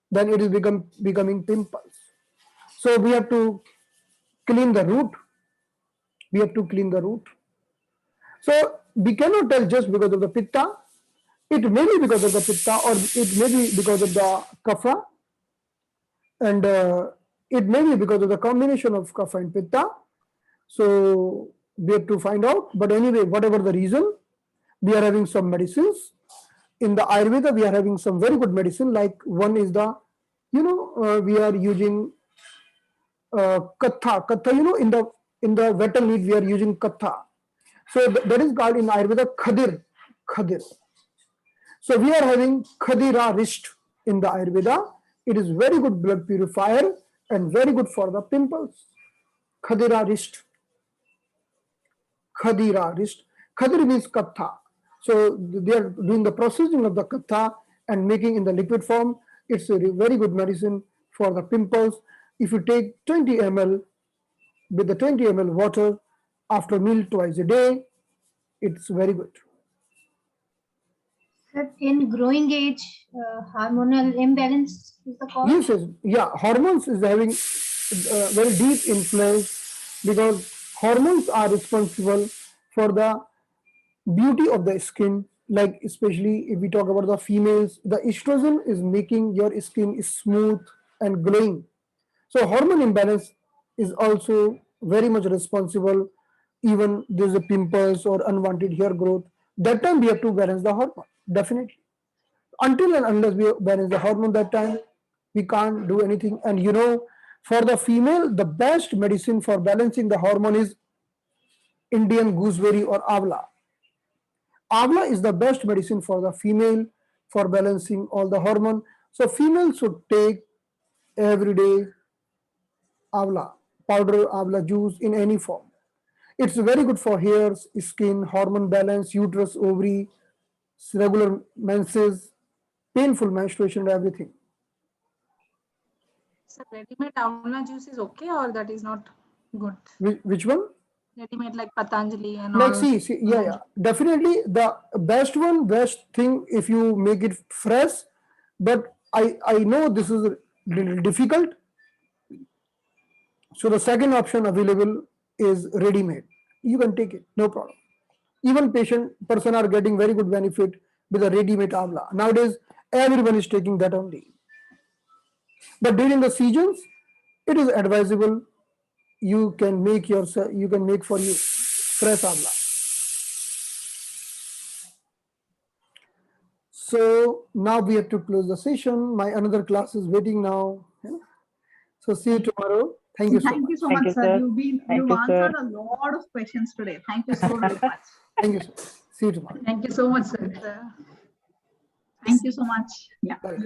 A: Then it is becoming pimples. So we have to clean the root. We have to clean the root. So we cannot tell just because of the pitta. It may be because of the pitta, or it may be because of the kapha, and it may be because of the combination of kapha and pitta. So we have to find out. But anyway, whatever the reason, we are having some medicines. In the Ayurveda, we are having some very good medicine. Like one is the, we are using katha. Katha, in the wettle meat, we are using katha. So that is called in Ayurveda khadir. Khadir. So we are having khadira risht in the Ayurveda. It is very good blood purifier and very good for the pimples. Khadira risht. Khadira risht. Khadir means katha. So they are doing the processing of the katha and making in the liquid form. It's a very good medicine for the pimples. If you take 20 ml with the 20 ml water after meal twice a day, it's very good.
J: Sir, in growing age, hormonal imbalance is the cause?
A: Yes, yes, yeah, hormones is having very deep influence because hormones are responsible for the beauty of the skin. Like especially if we talk about the females, the estrogen is making your skin smooth and glowing. So hormone imbalance is also very much responsible. Even there's a pimples or unwanted hair growth. That time we have to balance the hormone, definitely. Until and unless we balance the hormone, that time we can't do anything. And for the female, the best medicine for balancing the hormone is Indian gooseberry or avla. Avla is the best medicine for the female for balancing all the hormone. So female should take every day avla, powder avla juice in any form. It's very good for hair, skin, hormone balance, uterus, ovary, regular menses, painful menstruation, everything.
B: So ready-made amla juice is okay or that is not good?
A: Which one?
B: Ready-made like Patanjali and
A: Like
B: all.
A: see, yeah, definitely the best thing if you make it fresh. But I know this is a little difficult. So the second option available is ready-made. You can take it, no problem. Even person are getting very good benefit with the ready-made amla. Nowadays, everyone is taking that only. But during the seasons, it is advisable you can make for you fresh amla. So now we have to close the session. My another class is waiting now. So see you tomorrow. Thank you so much.
G: Thank you so
C: Thank
G: much,
C: you,
G: sir.
C: sir.
G: You've
C: you, sir.
G: answered a lot of questions today. Thank you so very much.
A: Thank you, sir. See you tomorrow.
G: Thank you so much, sir. Thank you so much. Yeah.
A: Bye.